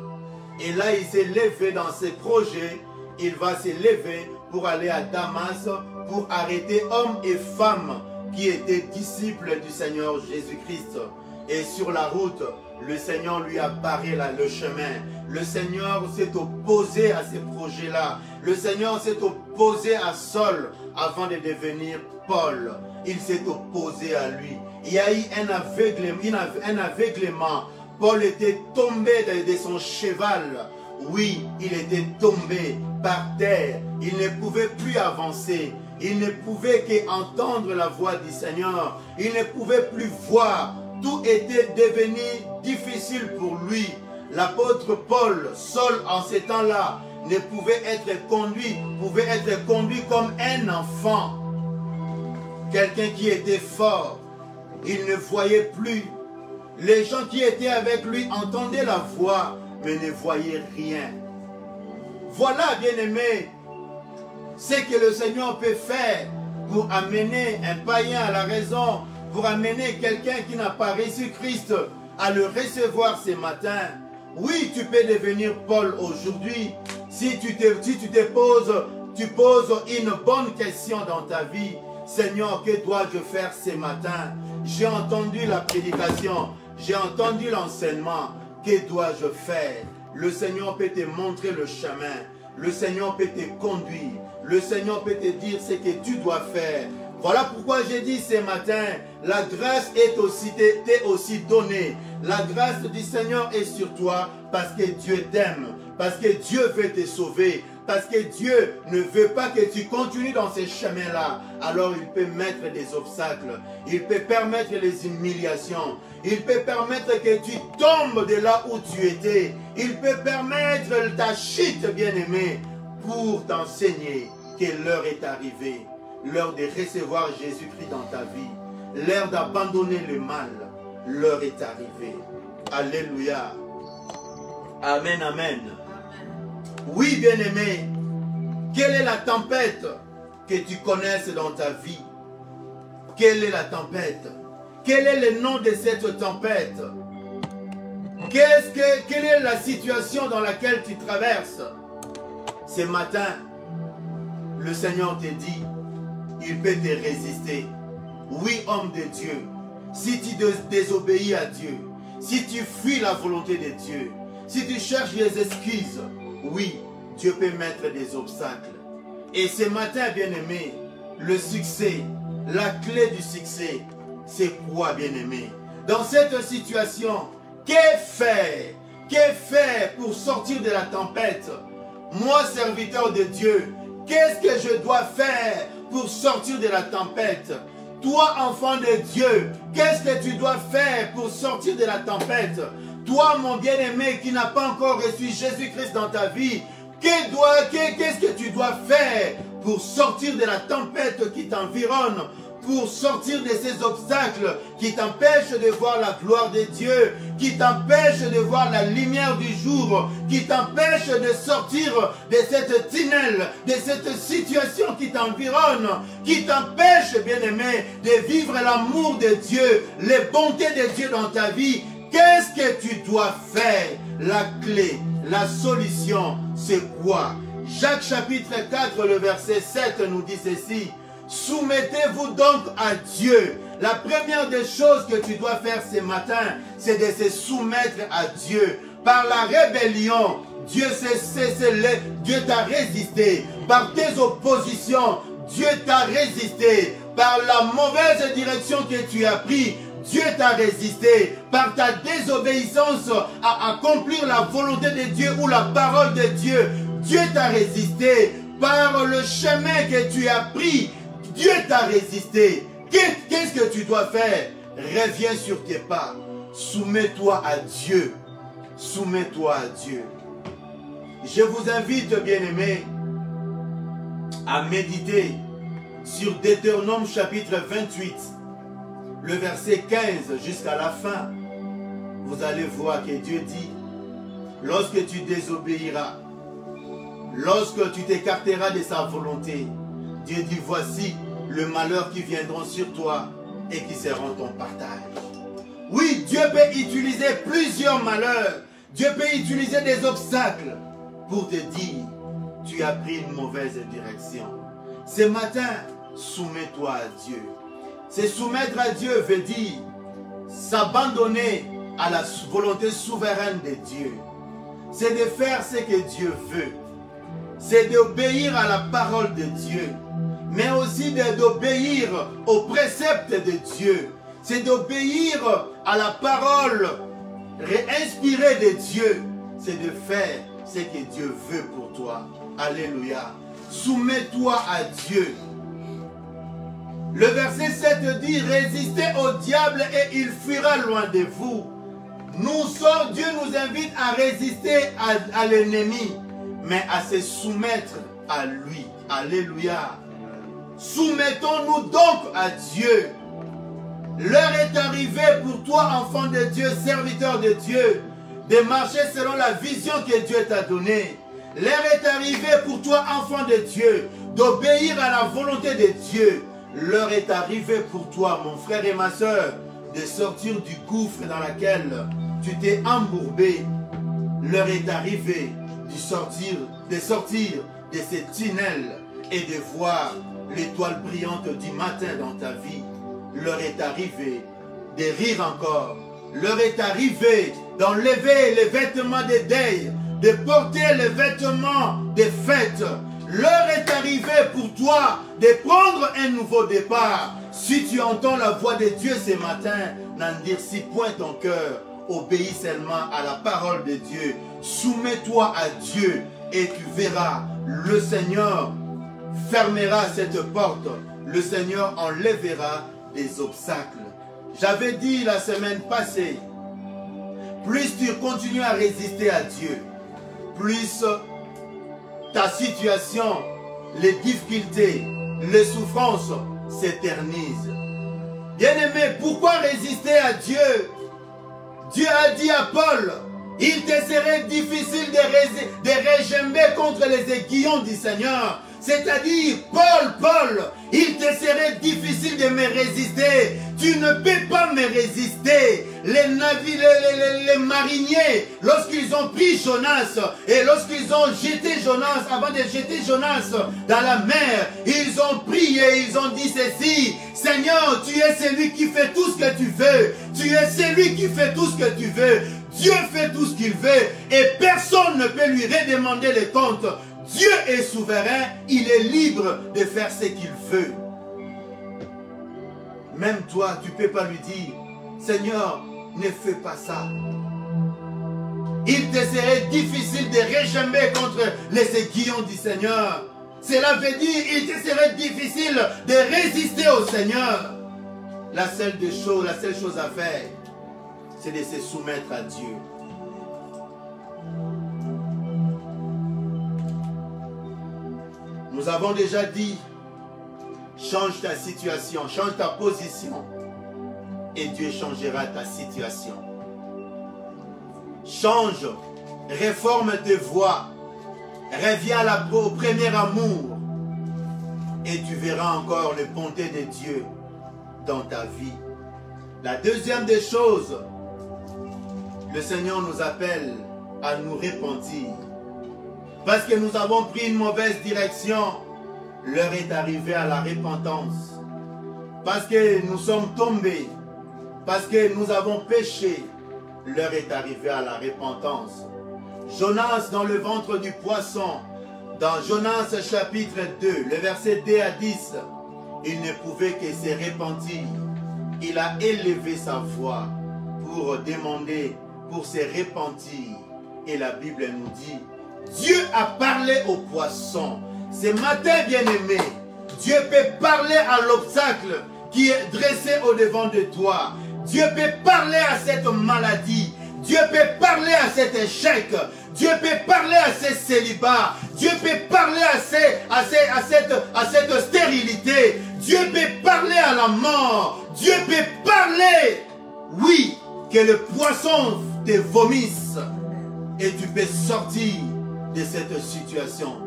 Et là, il s'est levé dans ses projets il va se lever pour aller à Damas, pour arrêter hommes et femmes qui étaient disciples du Seigneur Jésus-Christ. Et sur la route, le Seigneur lui a barré le chemin. Le Seigneur s'est opposé à ces projets-là. Le Seigneur s'est opposé à Saul avant de devenir Paul. Il s'est opposé à lui. Il y a eu un aveuglement. Paul était tombé de son cheval. Oui, il était tombé par terre. Il ne pouvait plus avancer. Il ne pouvait qu'entendre la voix du Seigneur. Il ne pouvait plus voir. Tout était devenu difficile pour lui. L'apôtre Paul, seul en ces temps-là, ne pouvait être conduit comme un enfant. Quelqu'un qui était fort. Il ne voyait plus. Les gens qui étaient avec lui entendaient la voix, mais ne voyaient rien. Voilà, bien-aimés, ce que le Seigneur peut faire pour amener un païen à la raison, pour amener quelqu'un qui n'a pas reçu Christ à le recevoir ce matin. Oui, tu peux devenir Paul aujourd'hui si tu poses une bonne question dans ta vie. Seigneur, que dois-je faire ce matin? J'ai entendu la prédication, j'ai entendu l'enseignement. Que dois-je faire? Le Seigneur peut te montrer le chemin. Le Seigneur peut te conduire. Le Seigneur peut te dire ce que tu dois faire. Voilà pourquoi j'ai dit ce matin, la grâce t'est aussi donnée. La grâce du Seigneur est sur toi parce que Dieu t'aime, parce que Dieu veut te sauver, parce que Dieu ne veut pas que tu continues dans ces chemins-là. Alors il peut mettre des obstacles, il peut permettre les humiliations, il peut permettre que tu tombes de là où tu étais, il peut permettre ta chute, bien-aimé, pour t'enseigner que l'heure est arrivée. L'heure de recevoir Jésus-Christ dans ta vie. L'heure d'abandonner le mal. L'heure est arrivée. Alléluia. Amen, amen. Oui, bien-aimé. Quelle est la tempête que tu connaisses dans ta vie? Quelle est la tempête? Quel est le nom de cette tempête? Quelle est la situation dans laquelle tu traverses? Ce matin, le Seigneur te dit, il peut te résister. Oui, homme de Dieu, si tu désobéis à Dieu, si tu fuis la volonté de Dieu, si tu cherches des excuses, oui, Dieu peut mettre des obstacles. Et ce matin, bien-aimé, le succès, la clé du succès, c'est quoi, bien-aimé? Dans cette situation, que faire? Que faire pour sortir de la tempête? Moi, serviteur de Dieu, qu'est-ce que je dois faire pour sortir de la tempête? Toi, enfant de Dieu, qu'est-ce que tu dois faire pour sortir de la tempête? Toi, mon bien-aimé, qui n'a pas encore reçu Jésus-Christ dans ta vie, qu'est-ce que tu dois faire pour sortir de la tempête qui t'environne, pour sortir de ces obstacles qui t'empêchent de voir la gloire de Dieu, qui t'empêchent de voir la lumière du jour, qui t'empêchent de sortir de cette tunnel, de cette situation qui t'environne, qui t'empêche, bien-aimé, de vivre l'amour de Dieu, les bontés de Dieu dans ta vie. Qu'est-ce que tu dois faire? La clé, la solution, c'est quoi? Jacques chapitre 4, le verset 7 nous dit ceci. Soumettez-vous donc à Dieu. La première des choses que tu dois faire ce matin, c'est de se soumettre à Dieu. Par la rébellion, Dieu t'a résisté. Par tes oppositions, Dieu t'a résisté. Par la mauvaise direction que tu as prise, Dieu t'a résisté. Par ta désobéissance à accomplir la volonté de Dieu ou la parole de Dieu, Dieu t'a résisté. Par le chemin que tu as pris, Dieu t'a résisté. Qu'est-ce que tu dois faire? Reviens sur tes pas. Soumets-toi à Dieu. Soumets-toi à Dieu. Je vous invite, bien-aimés, à méditer sur Deutéronome chapitre 28, le verset 15 jusqu'à la fin. Vous allez voir que Dieu dit, lorsque tu désobéiras, lorsque tu t'écarteras de sa volonté, Dieu dit, voici le malheur qui viendront sur toi et qui seront ton partage. Oui, Dieu peut utiliser plusieurs malheurs. Dieu peut utiliser des obstacles pour te dire, tu as pris une mauvaise direction. Ce matin, soumets-toi à Dieu. Se soumettre à Dieu veut dire s'abandonner à la volonté souveraine de Dieu. C'est de faire ce que Dieu veut. C'est d'obéir à la parole de Dieu, mais aussi d'obéir aux préceptes de Dieu. C'est d'obéir à la parole inspirée de Dieu. C'est de faire ce que Dieu veut pour toi. Alléluia. Soumets-toi à Dieu. Le verset 7 dit, résistez au diable et il fuira loin de vous. Dieu nous invite à résister à l'ennemi, mais à se soumettre à lui. Alléluia. Soumettons-nous donc à Dieu. L'heure est arrivée pour toi, enfant de Dieu, serviteur de Dieu, de marcher selon la vision que Dieu t'a donnée. L'heure est arrivée pour toi, enfant de Dieu, d'obéir à la volonté de Dieu. L'heure est arrivée pour toi, mon frère et ma soeur, de sortir du gouffre dans lequel tu t'es embourbé. L'heure est arrivée de sortir de ces tunnels et de voir l'étoile brillante du matin dans ta vie. L'heure est arrivée de rire encore. L'heure est arrivée d'enlever les vêtements de deuil, de porter les vêtements des fêtes. L'heure est arrivée pour toi de prendre un nouveau départ. Si tu entends la voix de Dieu ce matin, n'endurcis point ton cœur. Obéis seulement à la parole de Dieu. Soumets-toi à Dieu et tu verras, le Seigneur fermera cette porte. Le Seigneur enlèvera des obstacles. J'avais dit la semaine passée, plus tu continues à résister à Dieu, plus ta situation, les difficultés, les souffrances s'éternisent. Bien-aimé, pourquoi résister à Dieu? Dieu a dit à Paul, il te serait difficile de régimber contre les aiguillons du Seigneur. C'est-à-dire, Paul, il te serait difficile de me résister. Tu ne peux pas me résister. Les navires, les mariniers, lorsqu'ils ont pris Jonas et lorsqu'ils ont jeté Jonas, avant de jeter Jonas dans la mer, ils ont prié, ils ont dit ceci: Seigneur, tu es celui qui fait tout ce que tu veux. Tu es celui qui fait tout ce que tu veux. Dieu fait tout ce qu'il veut et personne ne peut lui redemander les comptes. Dieu est souverain, il est libre de faire ce qu'il veut. Même toi, tu ne peux pas lui dire, Seigneur, ne fais pas ça. Il te serait difficile de régimer contre les aiguillons du Seigneur. Cela veut dire, il te serait difficile de résister au Seigneur. La seule chose à faire, c'est de se soumettre à Dieu. Nous avons déjà dit, change ta situation, change ta position et Dieu changera ta situation. Change, réforme tes voies, reviens au premier amour et tu verras encore les bontés de Dieu dans ta vie. La deuxième des choses, le Seigneur nous appelle à nous repentir. Parce que nous avons pris une mauvaise direction, l'heure est arrivée à la repentance. Parce que nous sommes tombés, parce que nous avons péché, l'heure est arrivée à la repentance. Jonas dans le ventre du poisson, dans Jonas chapitre 2, le verset 2 à 10, il ne pouvait que se repentir. Il a élevé sa voix pour demander, pour se repentir. Et la Bible nous dit, Dieu a parlé au poisson. Ce matin, bien-aimé, Dieu peut parler à l'obstacle qui est dressé au-devant de toi. Dieu peut parler à cette maladie. Dieu peut parler à cet échec. Dieu peut parler à ce célibat. Dieu peut parler à cette stérilité. Dieu peut parler à la mort. Dieu peut parler, oui, que le poisson te vomisse. Et tu peux sortir de cette situation.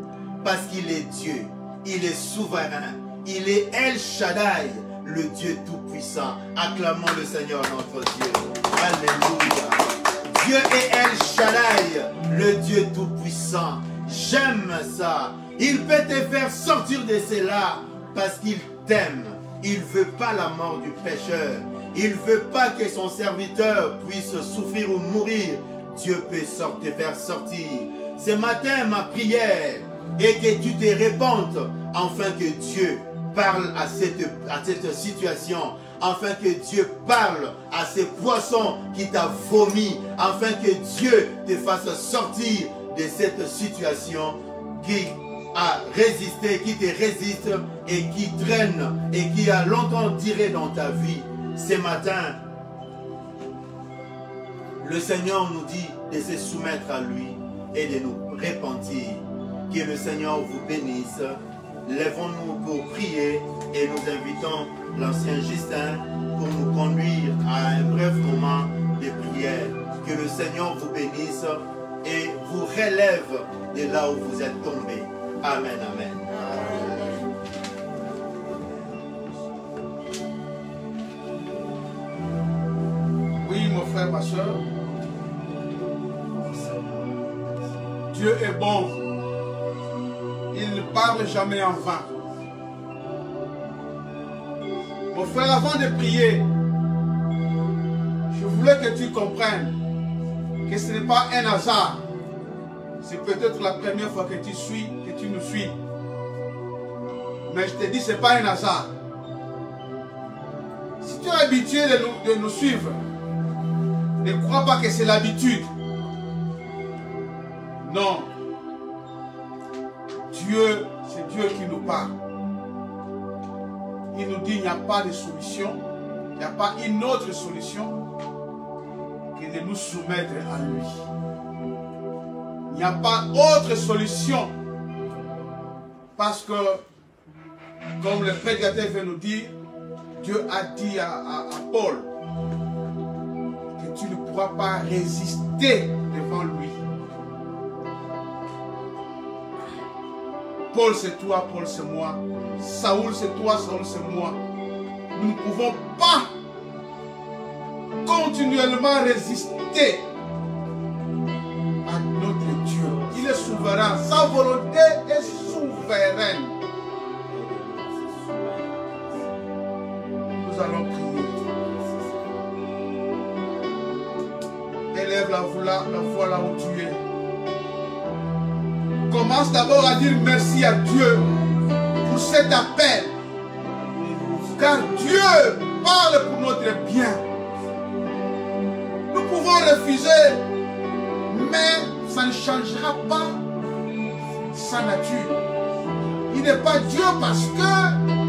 Parce qu'il est Dieu. Il est souverain. Il est El Shaddai, le Dieu tout-puissant. Acclamons le Seigneur notre Dieu. Alléluia. Dieu est El Shaddai, le Dieu tout-puissant. J'aime ça. Il peut te faire sortir de cela parce qu'il t'aime. Il ne veut pas la mort du pécheur. Il ne veut pas que son serviteur puisse souffrir ou mourir. Dieu peut te faire sortir. Ce matin, ma prière est que tu te répandes afin que Dieu parle à cette situation, afin que Dieu parle à ces poissons qui t'a vomi, afin que Dieu te fasse sortir de cette situation qui a résisté, qui te résiste et qui traîne et qui a longtemps duré dans ta vie. Ce matin, le Seigneur nous dit de se soumettre à lui et de nous repentir. Que le Seigneur vous bénisse. Lèvons-nous pour prier et nous invitons l'ancien Justin pour nous conduire à un bref moment de prière. Que le Seigneur vous bénisse et vous relève de là où vous êtes tombés. Amen, amen. Oui, mon frère, ma soeur. Dieu est bon. Il ne parle jamais en vain. Mon frère, avant de prier, je voulais que tu comprennes que ce n'est pas un hasard. C'est peut-être la première fois que tu nous suis. Mais je te dis, ce n'est pas un hasard. Si tu es habitué de nous suivre, ne crois pas que c'est l'habitude. Non. Dieu, c'est Dieu qui nous parle. Il nous dit qu'il n'y a pas de solution, il n'y a pas une autre solution que de nous soumettre à lui. Il n'y a pas autre solution parce que, comme le prédicateur veut nous dire, Dieu a dit à Paul que tu ne pourras pas résister devant lui. Paul c'est toi, Paul c'est moi. Saoul c'est toi, Saoul c'est moi. Nous ne pouvons pas continuellement résister à notre Dieu. Il est souverain. Sa volonté est souveraine. Nous allons prier. Élève la voix là où tu es. Commence d'abord à dire merci à Dieu pour cet appel. Car Dieu parle pour notre bien. Nous pouvons refuser, mais ça ne changera pas sa nature. Il n'est pas Dieu parce que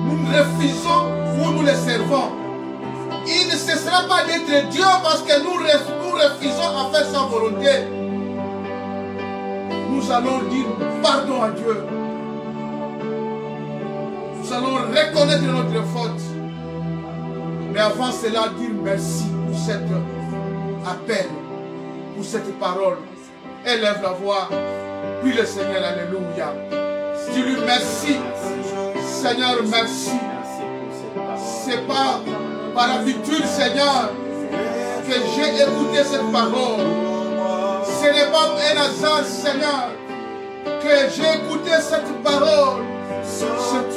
nous refusons ou nous le servons. Il ne cessera pas d'être Dieu parce que nous refusons à faire sa volonté. Nous allons dire pardon à Dieu. Nous allons reconnaître notre faute. Mais avant cela, dire merci pour cet appel, pour cette parole. Élève la voix. Puis le Seigneur, alléluia. Dis-lui merci. Seigneur, merci. C'est pas par habitude, Seigneur, que j'ai écouté cette parole. Ce n'est pas un hasard, Seigneur, que j'ai écouté cette parole. C'est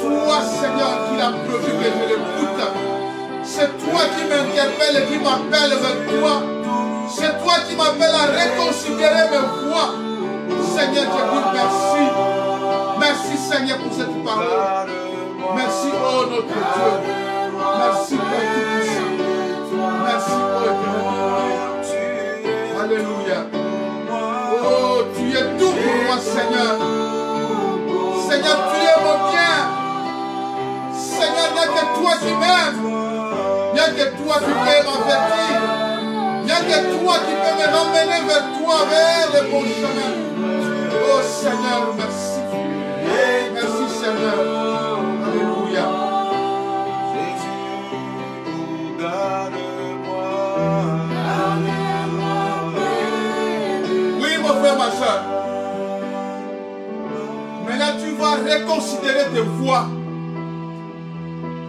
toi, Seigneur, qui l'as prévu que je l'écoute. C'est toi qui m'interpelle et qui m'appelle vers toi. C'est toi qui m'appelle à reconsidérer mes voies. Seigneur, je dis merci. Merci, Seigneur, pour cette parole. Merci, oh notre Dieu. Merci, Père Tout-Puissant. Merci, oh Dieu. Alléluia. Oh, tu es tout pour moi, Seigneur. Seigneur, tu es mon bien. Seigneur, il n'y a que toi qui m'aimes. Il n'y a que toi qui peux m'avertir. Il n'y a que toi qui peux me ramener vers toi, vers le bon chemin. Oh Seigneur, merci. Merci Seigneur. Alléluia. Oui, mon frère, ma soeur. Maintenant, tu vas reconsidérer tes voies.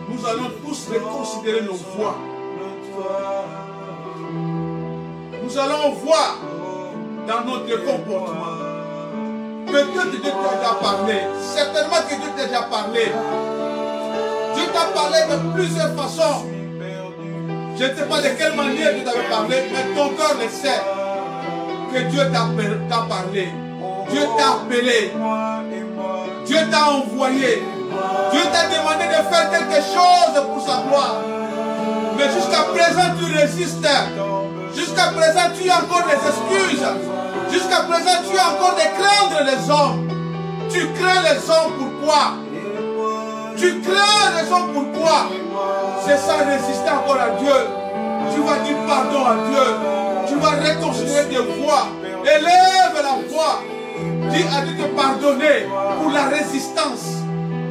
Nous allons tous reconsidérer nos voies. Nous allons voir dans notre comportement. Peut-être Dieu t'a déjà parlé. Certainement que Dieu t'a déjà parlé. Dieu t'a parlé de plusieurs façons. Je ne sais pas de quelle manière Dieu t'avait parlé, mais ton cœur le sait que Dieu t'a parlé. Dieu t'a appelé. Dieu t'a envoyé. Dieu t'a demandé de faire quelque chose pour sa gloire. Mais jusqu'à présent, tu résistes. Jusqu'à présent, tu as encore des excuses. Jusqu'à présent, tu as encore de craindre les hommes. Tu crains les hommes, pourquoi? Tu crains les hommes, pourquoi? C'est ça, résister encore à Dieu. Tu vas dire pardon à Dieu. Tu vas reconsidérer tes voix. Élève la voix. Dis à Dieu de pardonner pour la résistance.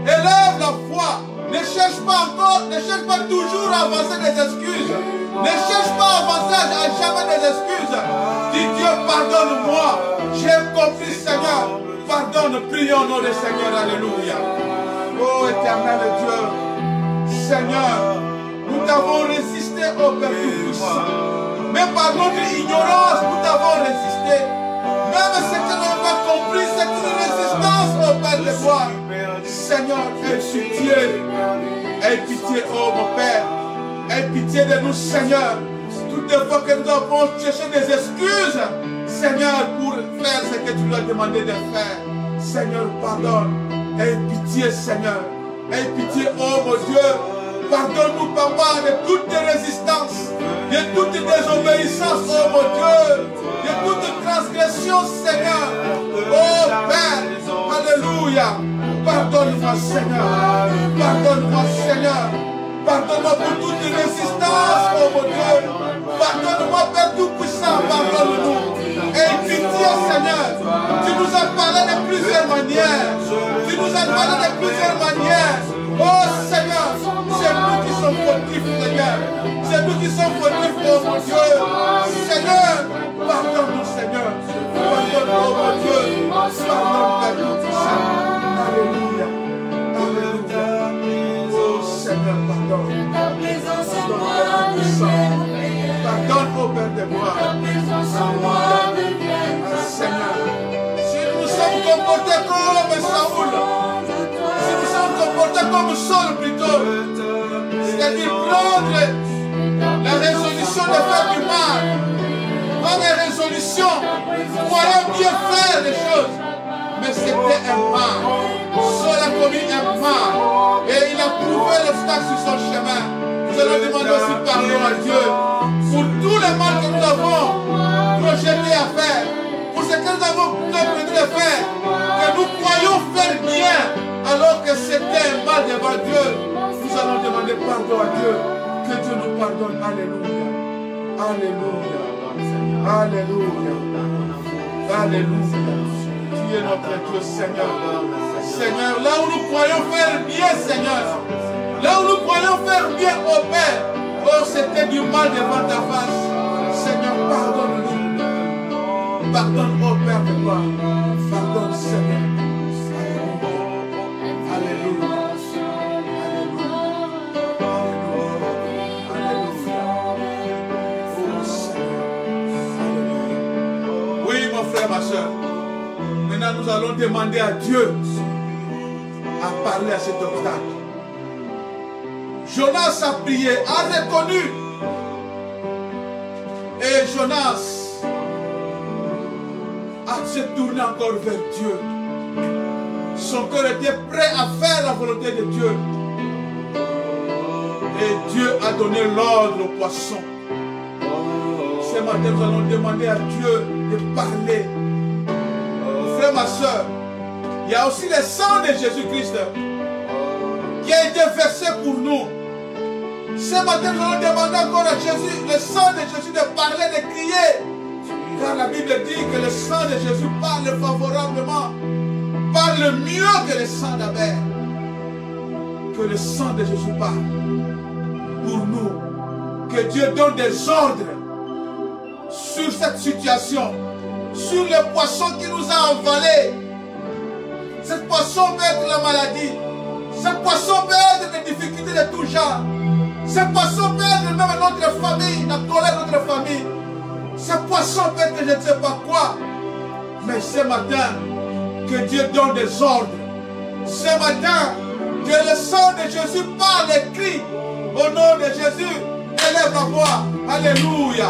Élève la voix. Ne cherche pas encore, ne cherche pas toujours à avancer des excuses. Ne cherche pas à avancer à jamais des excuses. Dis Dieu, pardonne-moi. J'ai compris, Seigneur. Pardonne, prions au nom du Seigneur. Alléluia. Oh éternel Dieu. Seigneur, nous t'avons résisté au Père Tout-Puissant. Mais par notre ignorance, nous t'avons résisté. Même ce que nous n'avons pas compris, c'est une résistance au Père de gloire. Seigneur, aie pitié. Aie pitié, oh mon Père. Aie pitié de nous, Seigneur. Toutes les fois que nous avons cherché des excuses, Seigneur, pour faire ce que tu nous as demandé de faire. Seigneur, pardonne. Aie pitié, Seigneur. Aie pitié, oh mon Dieu. Pardonne-nous, Papa, de toutes les résistances, de toutes les désobéissances, oh mon Dieu, de toute transgression, Seigneur. Oh Père, alléluia. Pardonne-moi, Seigneur. Pardonne-moi, Seigneur. Pardonne-moi pour toute résistance, oh mon Dieu. Pardonne-moi, Père Tout-Puissant, pardonne-nous. Aie pitié, Seigneur. Tu nous as parlé de plusieurs manières. Tu nous as parlé de plusieurs manières. Oh Seigneur, c'est nous qui sommes fautifs, Seigneur. C'est nous qui sommes fautifs, oh mon Dieu. Seigneur, pardonne-nous, Seigneur. Pardonne, oh mon Dieu. Pardonne, Père Tout-Puissant. Alléluia. Alléluia. Oh Seigneur, pardonne. Pardonne, oh Père de gloire. Seigneur, si nous nous sommes comportés comme Saoul, si nous sommes comportés comme Saul plutôt, c'est-à-dire prendre la résolution de faire du mal, prendre la résolution, croyant bien faire les choses, mais c'était un mal. Saul a commis un mal et il a trouvé l'obstacle sur son chemin. Nous allons demander aussi pardon à Dieu pour tout le mal que nous avons projeté à faire, pour ce que nous avons prévu de faire, que nous croyons faire bien alors que c'était un mal devant Dieu. Nous allons demander pardon à Dieu. Que Dieu nous pardonne. Alléluia. Alléluia. Alléluia. Alléluia. Tu es notre Dieu, Seigneur. Seigneur, là où nous croyons faire bien, Seigneur, là où nous croyons faire bien au Père, oh, c'était du mal devant ta face. Seigneur, pardonne-nous. Pardonne au Père de gloire. Pardonne, Seigneur. Alléluia. Oui, mon frère, ma soeur. Maintenant, nous allons demander à Dieu à parler à cet obstacle. Jonas a prié, a reconnu. Et Jonas a se tourné encore vers Dieu. Son cœur était prêt à faire la volonté de Dieu. Et Dieu a donné l'ordre au poisson. Ce matin, nous allons demander à Dieu de parler. Frère, ma soeur, il y a aussi le sang de Jésus-Christ qui a été versé pour nous. Ce matin, nous allons demander encore à Jésus, le sang de Jésus, de parler, de crier. Car la Bible dit que le sang de Jésus parle favorablement, parle mieux que le sang d'Abel. Que le sang de Jésus parle pour nous. Que Dieu donne des ordres sur cette situation, sur le poisson qui nous a avalés. Ce poisson peut être la maladie. Ce poisson peut être des difficultés de tout genre. Ce poisson peut être même notre famille, la colère de notre famille. Ce poisson peut être je ne sais pas quoi. Mais ce matin, que Dieu donne des ordres. Ce matin, que le sang de Jésus parle et crie au nom de Jésus. Élève la voix. Alléluia.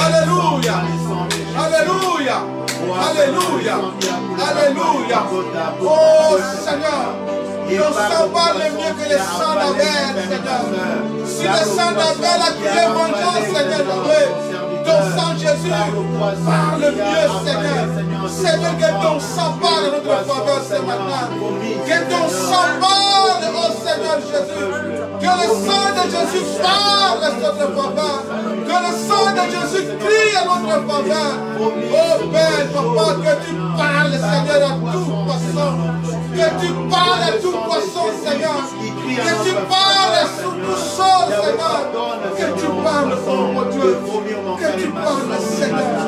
Alléluia. Alléluia. Alléluia. Alléluia. Oh Seigneur. Ton sang parle mieux que le sang d'Abel, Seigneur. Si le sang d'Abel a crié vengeance, Seigneur, ton sang Jésus parle mieux, Seigneur. Seigneur, que ton sang parle à notre faveur ce matin. Que ton sang parle, oh Seigneur Jésus. Que le sang de Jésus parle à notre faveur. Que le sang de Jésus crie à notre faveur. Oh Père, Papa, que tu parles, Seigneur, à tout poisson. Que tu parles à tout poisson, Seigneur. Que tu parles sur tout chose, Seigneur. Que tu parles, oh mon Dieu. Que tu parles, Seigneur.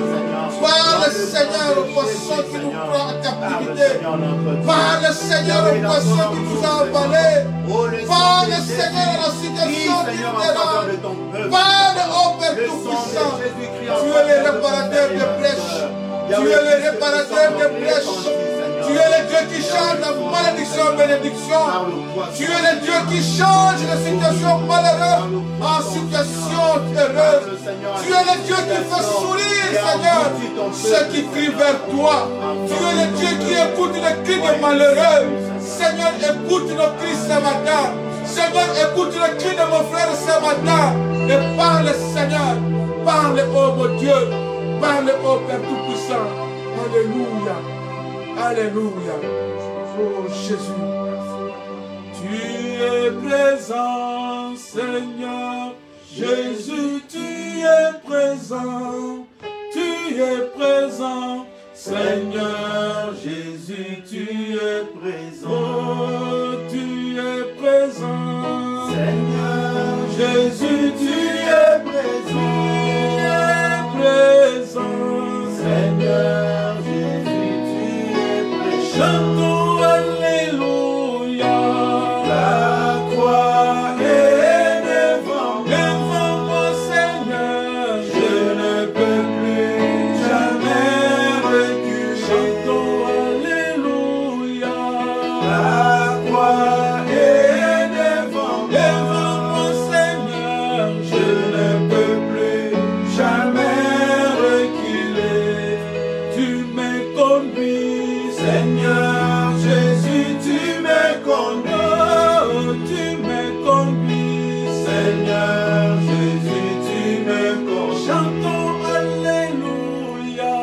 Parle, Seigneur, au poisson qui nous prend en captivité. Parle, Seigneur, au poisson qui nous a avalés. Parle, Seigneur, à la situation qui nous dérange. Parle, ô Père Tout-Puissant. Tu es le réparateur des brèches. Tu es le réparateur des brèches. Tu es le Dieu qui change la malédiction en bénédiction. Tu es le Dieu qui change la situation malheureuse en situation heureuse. Tu es le Dieu qui fait sourire, Seigneur, ceux qui crient vers toi. Tu es le Dieu qui écoute les cris des malheureux. Seigneur, écoute nos cris ce matin. Seigneur, écoute les cris de mon frère ce matin. Et parle, Seigneur. Parle, oh mon Dieu. Parle, oh Père Tout-Puissant. Alléluia. Alléluia. Oh Jésus. Tu es présent, Seigneur. Jésus, tu es présent. Tu es présent, Seigneur. Jésus, tu es présent. Oh, tu es présent, Seigneur. Jésus, tu es présent. Tu es présent, Seigneur. Chantons Alléluia, la croix est devant mon Seigneur, je ne peux plus jamais reculer. Chantons Alléluia, la croix est devant mon Seigneur, je ne peux plus jamais reculer. Tu me conduis, Seigneur Jésus, tu me conduis, oh, tu me conduis, Seigneur Jésus, tu me conduis. Chantons Alléluia,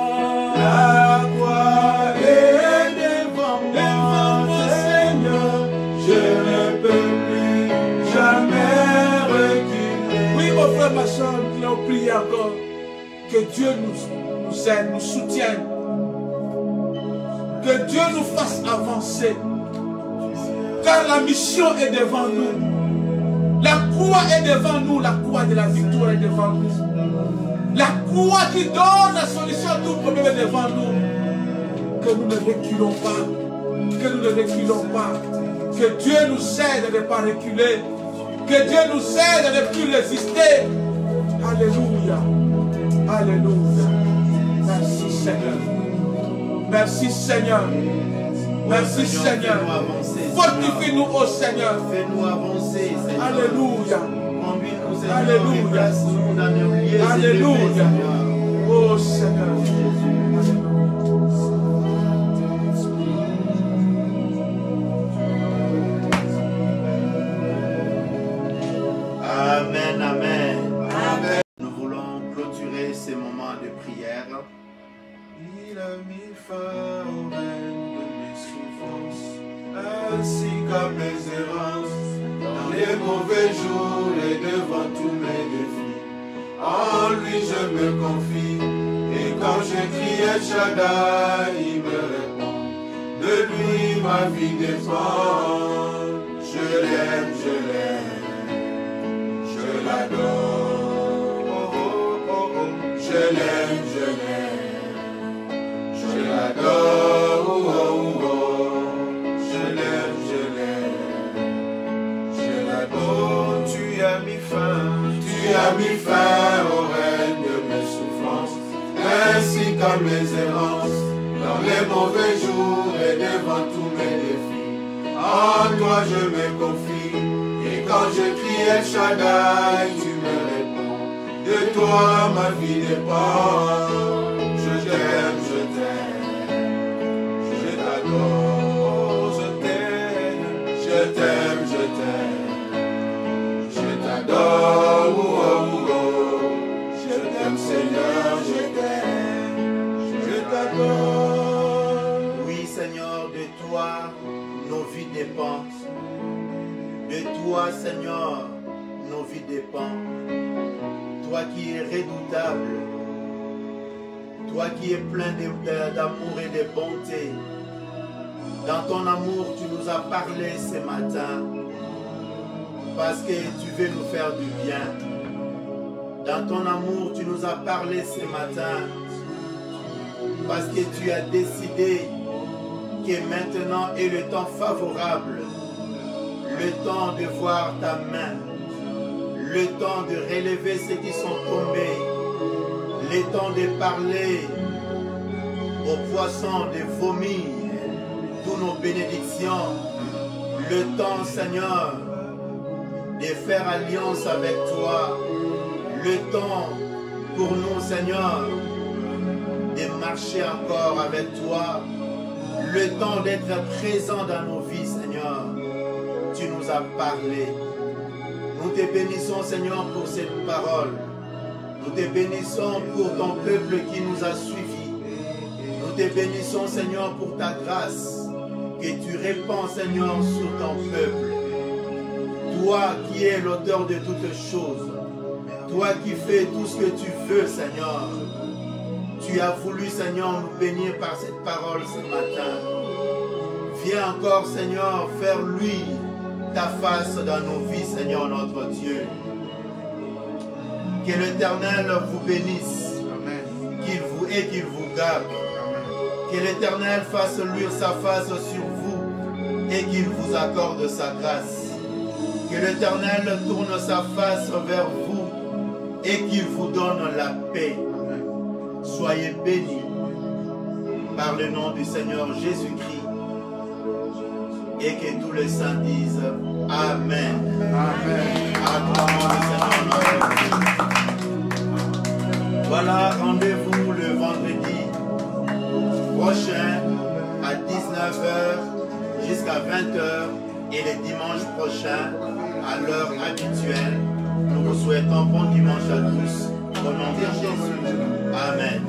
la croix est devant mon Seigneur, je ne peux plus jamais reculer. Oui, mon frère, ma soeur, nous allons prier encore, que Dieu nous aide, nous soutienne. Que Dieu nous fasse avancer. Car la mission est devant nous. La croix est devant nous. La croix de la victoire est devant nous. La croix qui donne la solution à tout problème est devant nous. Que nous ne reculons pas. Que nous ne reculons pas. Que Dieu nous aide à ne pas reculer. Que Dieu nous aide à ne plus résister. Alléluia. Alléluia. Merci Seigneur. Merci Seigneur. Merci Seigneur. Fortifie-nous, ô Seigneur. Fais-nous avancer, Seigneur. Alléluia. Conduis-nous, Seigneur. Alléluia. Place-nous dans nos lieux élevés, Alléluia. Seigneur. Oh Seigneur. Amen, amen. Amen. Nous voulons clôturer ces moments de prière. Il a mis fin au règne de mes souffrances, ainsi qu'à mes errances, dans les mauvais jours et devant tous mes défis. En lui je me confie, et quand je crie El Shaddai, il me répond. De lui ma vie dépend. Je l'aime, je l'adore. Oh, oh, oh, oh. Je l'aime, je l'adore, oh, oh, oh. Je l'aime, je l'adore. Tu as mis fin au règne de mes souffrances, ainsi qu'à mes errances, dans les mauvais jours devant tous mes défis. En toi je me confie. Et quand je crie El Shaddai, tu me réponds. De toi ma vie dépend. Je t'aime, je t'aime. Je t'adore, je t'aime. Je t'aime, je t'aime. Je t'adore, oh, oh, oh. Je t'aime Seigneur, je t'aime. Je t'adore. Oui Seigneur, de toi nos vies dépendent. De toi Seigneur, nos vies dépendent. Toi qui es redoutable. Toi qui es plein d'amour et de bonté. Dans ton amour, tu nous as parlé ce matin. Parce que tu veux nous faire du bien. Dans ton amour, tu nous as parlé ce matin. Parce que tu as décidé que maintenant est le temps favorable. Le temps de voir ta main. Le temps de relever ceux qui sont tombés. Le temps de parler aux poissons, de vomir toutes nos bénédictions. Le temps, Seigneur, de faire alliance avec toi. Le temps pour nous, Seigneur, de marcher encore avec toi. Le temps d'être présent dans nos vies, Seigneur. Tu nous as parlé. Nous te bénissons, Seigneur, pour cette parole. Nous te bénissons pour ton peuple qui nous a suivis. Nous te bénissons, Seigneur, pour ta grâce que tu répands, Seigneur, sur ton peuple. Toi qui es l'auteur de toutes choses. Toi qui fais tout ce que tu veux, Seigneur. Tu as voulu, Seigneur, nous bénir par cette parole ce matin. Viens encore, Seigneur, faire luire ta face dans nos vies, Seigneur, notre Dieu. Que l'Éternel vous bénisse. Qu'il vous garde. Que l'Éternel fasse luire sa face sur vous et qu'il vous accorde sa grâce. Que l'Éternel tourne sa face vers vous et qu'il vous donne la paix. Soyez bénis par le nom du Seigneur Jésus-Christ et que tous les saints disent Amen. Amen. Voilà, rendez-vous le vendredi prochain à 19h jusqu'à 20h et le dimanche prochain à l'heure habituelle. Nous vous souhaitons bon dimanche à tous. Au nom de Jésus. Amen.